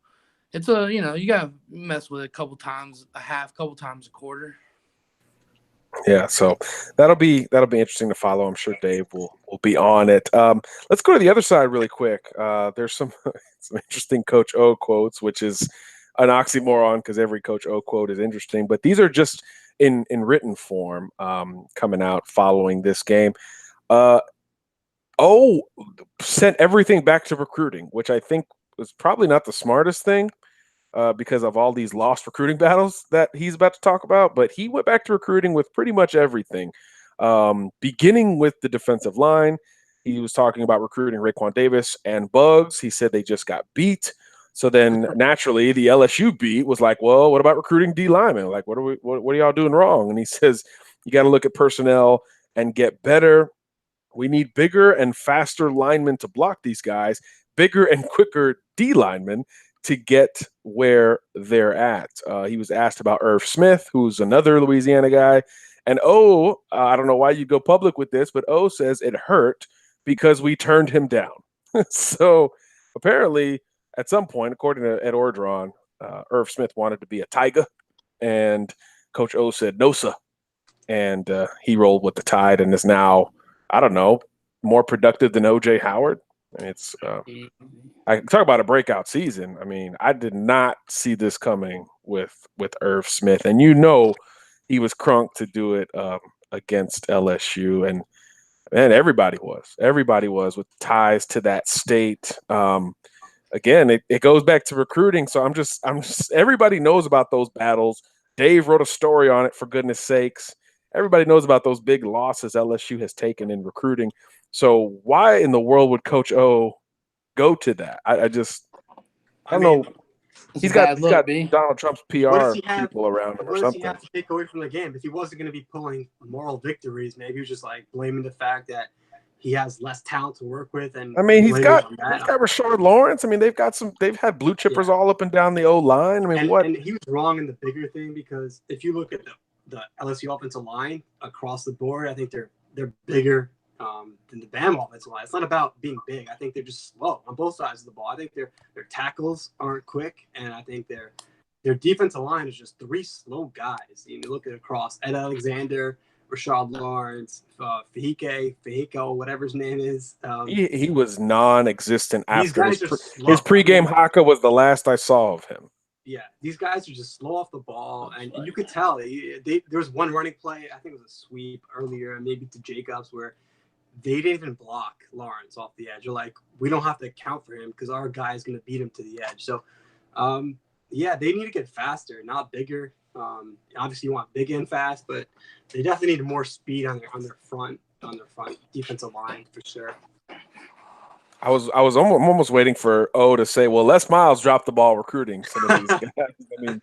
it's you gotta mess with it a couple times a half, couple times a quarter. Yeah, so that'll be interesting to follow. I'm sure Dave will be on it. Let's go to the other side really quick. There's some interesting Coach O quotes, which is an oxymoron because every Coach O quote is interesting, but these are just in written form coming out following this game. O sent everything back to recruiting, which I think was probably not the smartest thing. Because of all these lost recruiting battles that he's about to talk about. But he went back to recruiting with pretty much everything, beginning with the defensive line. He was talking about recruiting Raekwon Davis and Bugs. He said they just got beat. So then naturally the LSU beat was like, well, what about recruiting D linemen? Like, what are y'all doing wrong? And he says, you got to look at personnel and get better. We need bigger and faster linemen to block these guys, bigger and quicker D linemen to get where they're at. He was asked about Irv Smith, who's another Louisiana guy. And I don't know why you go public with this, but O says it hurt because we turned him down. So apparently at some point, according to Ed Ordron, Irv Smith wanted to be a Tiger, and Coach O said, no, sir. And he rolled with the tide and is now, I don't know, more productive than O.J. Howard. It's I talk about a breakout season. I mean, I did not see this coming with Irv Smith, and he was crunk to do it against LSU, and man, everybody was with ties to that state. Again, it goes back to recruiting. So I'm just everybody knows about those battles. Dave wrote a story on it, for goodness sakes. Everybody knows about those big losses LSU has taken in recruiting. So why in the world would Coach O go to that? I don't know. He's got Donald Trump's PR people around him or something. What does he have to take away from the game? If he wasn't going to be pulling moral victories, maybe he was just like blaming the fact that he has less talent to work with. And I mean, he's got Rashard Lawrence. I mean, they've had blue chippers all up and down the O line. I mean, and he was wrong in the bigger thing, because if you look at the LSU offensive line across the board, I think they're bigger than the Bama offensive line. It's not about being big. I think they're just slow on both sides of the ball. I think their tackles aren't quick, and I think their defensive line is just three slow guys. You look at across Ed Alexander, Rashard Lawrence, Fahiko, whatever his name is. He was non-existent after his pregame haka was the last I saw of him. Yeah, these guys are just slow off the ball, and you could tell. There was one running play, I think it was a sweep earlier, maybe to Jacobs, where they didn't even block Lawrence off the edge. You're like, we don't have to account for him because our guy is going to beat him to the edge. So, they need to get faster, not bigger. Obviously, you want big and fast, but they definitely need more speed on their front defensive line for sure. I'm almost waiting for O to say, well, Les Miles dropped the ball recruiting some of these guys. I mean,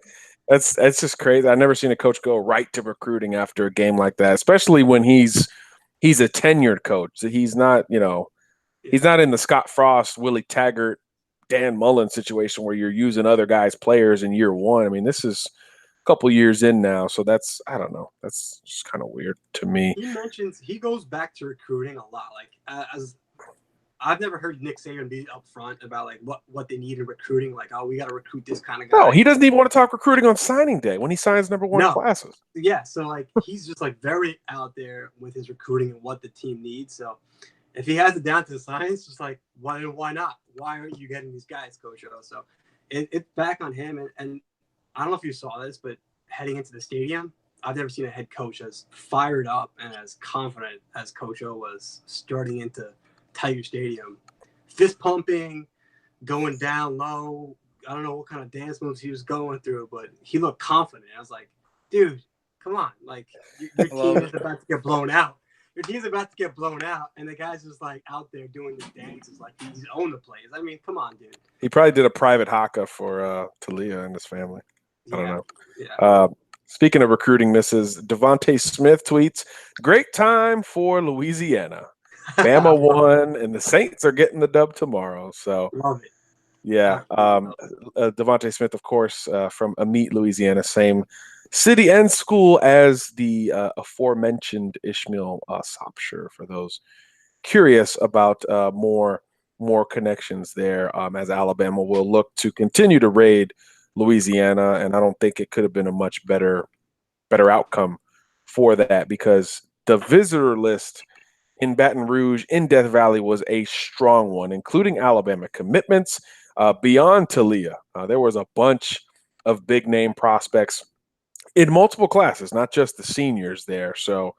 that's just crazy. I've never seen a coach go right to recruiting after a game like that, especially when he's a tenured coach. He's not, he's not in the Scott Frost, Willie Taggart, Dan Mullen situation where you're using other guys' players in year one. I mean, this is a couple years in now, so I don't know. That's just kind of weird to me. He goes back to recruiting a lot. Like as I've never heard Nick Saban be upfront about like what they need in recruiting. Like, oh, we got to recruit this kind of guy. No, he doesn't even want to talk recruiting on signing day when he signs number one classes. Yeah, so like he's just like very out there with his recruiting and what the team needs. So if he has it down to the science, just like why not? Why aren't you getting these guys, Coach O? So it's back on him. And I don't know if you saw this, but heading into the stadium, I've never seen a head coach as fired up and as confident as Coach O was starting into Tiger Stadium. Fist pumping, going down low. I don't know what kind of dance moves he was going through, but he looked confident. I was like, dude, come on. Like, your team is about to get blown out. your team's about to get blown out, and the guy's just like out there doing his dances like he's owned the plays. I mean, come on, dude. He probably did a private haka for Talia and his family. I don't know. Yeah. Speaking of recruiting misses, Devontae Smith tweets, "Great time for Louisiana. Bama won, and the Saints are getting the dub tomorrow." So, Love it. yeah. Devontae Smith, of course, from Amite, Louisiana, same city and school as the aforementioned Ishmael Sopsher, for those curious about more connections there, as Alabama will look to continue to raid Louisiana, and I don't think it could have been a much better outcome for that, because the visitor list in Baton Rouge, in Death Valley, was a strong one, including Alabama commitments beyond Talia. There was a bunch of big name prospects in multiple classes, not just the seniors there. So,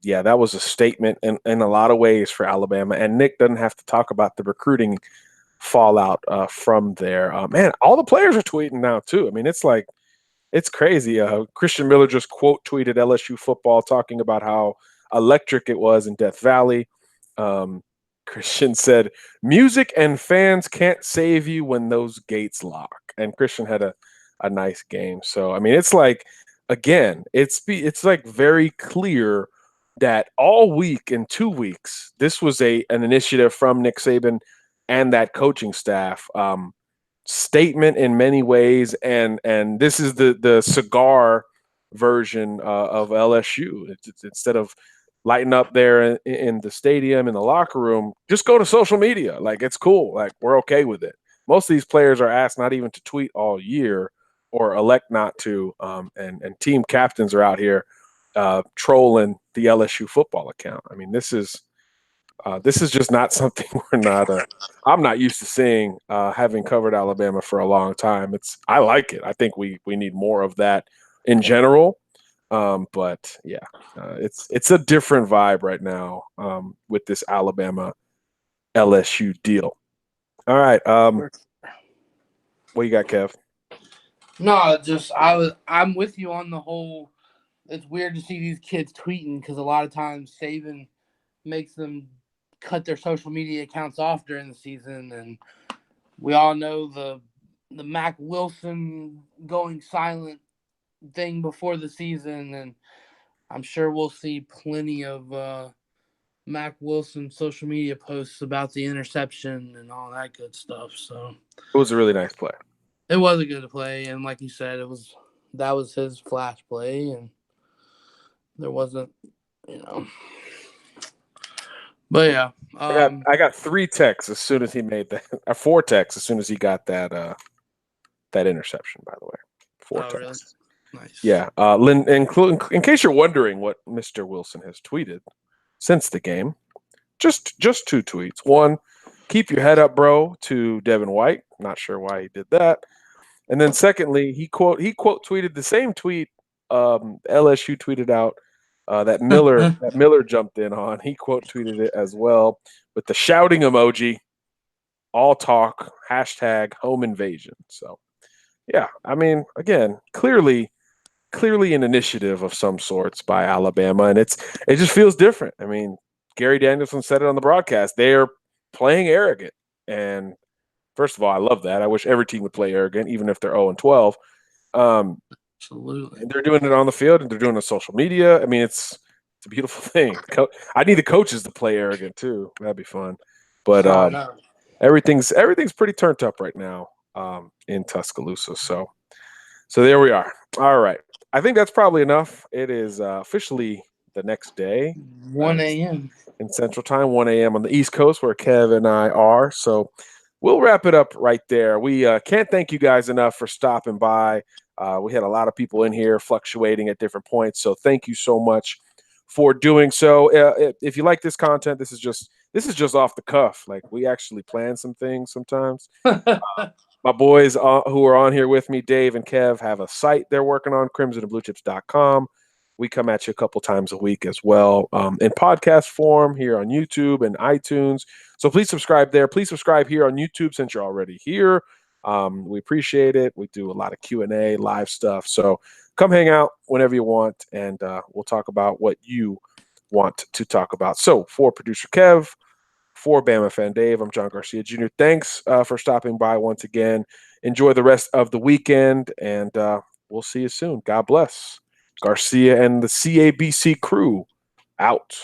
yeah, that was a statement in a lot of ways for Alabama. And Nick doesn't have to talk about the recruiting fallout from there. Man, all the players are tweeting now too. I mean, it's crazy. Christian Miller just quote tweeted LSU football, talking about how electric it was in Death Valley. Christian said, "Music and fans can't save you when those gates lock." And Christian had a nice game. So, I mean, it's like, again, it's like very clear that all week in 2 weeks, this was an initiative from Nick Saban and that coaching staff. Statement in many ways, and this is the cigar version of LSU. It's instead of lighting up there in the stadium, in the locker room, just go to social media. Like, it's cool. Like, we're okay with it. Most of these players are asked not even to tweet all year, or elect not to. And team captains are out here trolling the LSU football account. I mean, this is just not something I'm not used to seeing, having covered Alabama for a long time. I like it. I think we need more of that in general. But yeah, it's a different vibe right now with this Alabama LSU deal. All right. What you got, Kev? No, I'm with you on the whole. It's weird to see these kids tweeting, because a lot of times Saban makes them cut their social media accounts off during the season, and we all know the Mac Wilson going silent thing before the season, and I'm sure we'll see plenty of Mac Wilson social media posts about the interception and all that good stuff. So It was a really nice play. it was a good play, and like you said, that was his flash play, and there wasn't, But yeah, I got 3 texts as soon as he made that. 4 texts as soon as he got that interception. By the way, 4 texts. Really? Nice. Yeah, Lynn. In case you're wondering what Mr. Wilson has tweeted since the game, just 2 tweets. One, "Keep your head up, bro," to Devin White. Not sure why he did that. And then secondly, he quote tweeted the same tweet LSU tweeted out. That Miller jumped in on. He quote tweeted it as well with the shouting emoji, all talk, #home invasion. So, yeah, I mean, again, clearly an initiative of some sorts by Alabama, and it just feels different. I mean, Gary Danielson said it on the broadcast. They're playing arrogant, and first of all, I love that. I wish every team would play arrogant, even if they're 0-12. Absolutely. And they're doing it on the field, and they're doing it on social media. I mean, it's a beautiful thing. I need the coaches to play arrogant too. That'd be fun. But everything's pretty turned up right now in Tuscaloosa. So there we are. All right. I think that's probably enough. It is officially the next day. 1 a.m. in Central Time, 1 a.m. on the East Coast, where Kev and I are. So we'll wrap it up right there. We can't thank you guys enough for stopping by. We had a lot of people in here fluctuating at different points. So thank you so much for doing so. If you like this content, this is just off the cuff. Like, we actually plan some things sometimes. My boys who are on here with me, Dave and Kev, have a site they're working on, crimsonandbluechips.com. We come at you a couple times a week as well, in podcast form here on YouTube and iTunes. So please subscribe there. Please subscribe here on YouTube since you're already here. We appreciate it. We do a lot of Q&A, live stuff. So come hang out whenever you want, and we'll talk about what you want to talk about. So for producer Kev, for Bama fan Dave, I'm John Garcia Jr. Thanks for stopping by once again. Enjoy the rest of the weekend, and we'll see you soon. God bless. Garcia and the CABC crew out.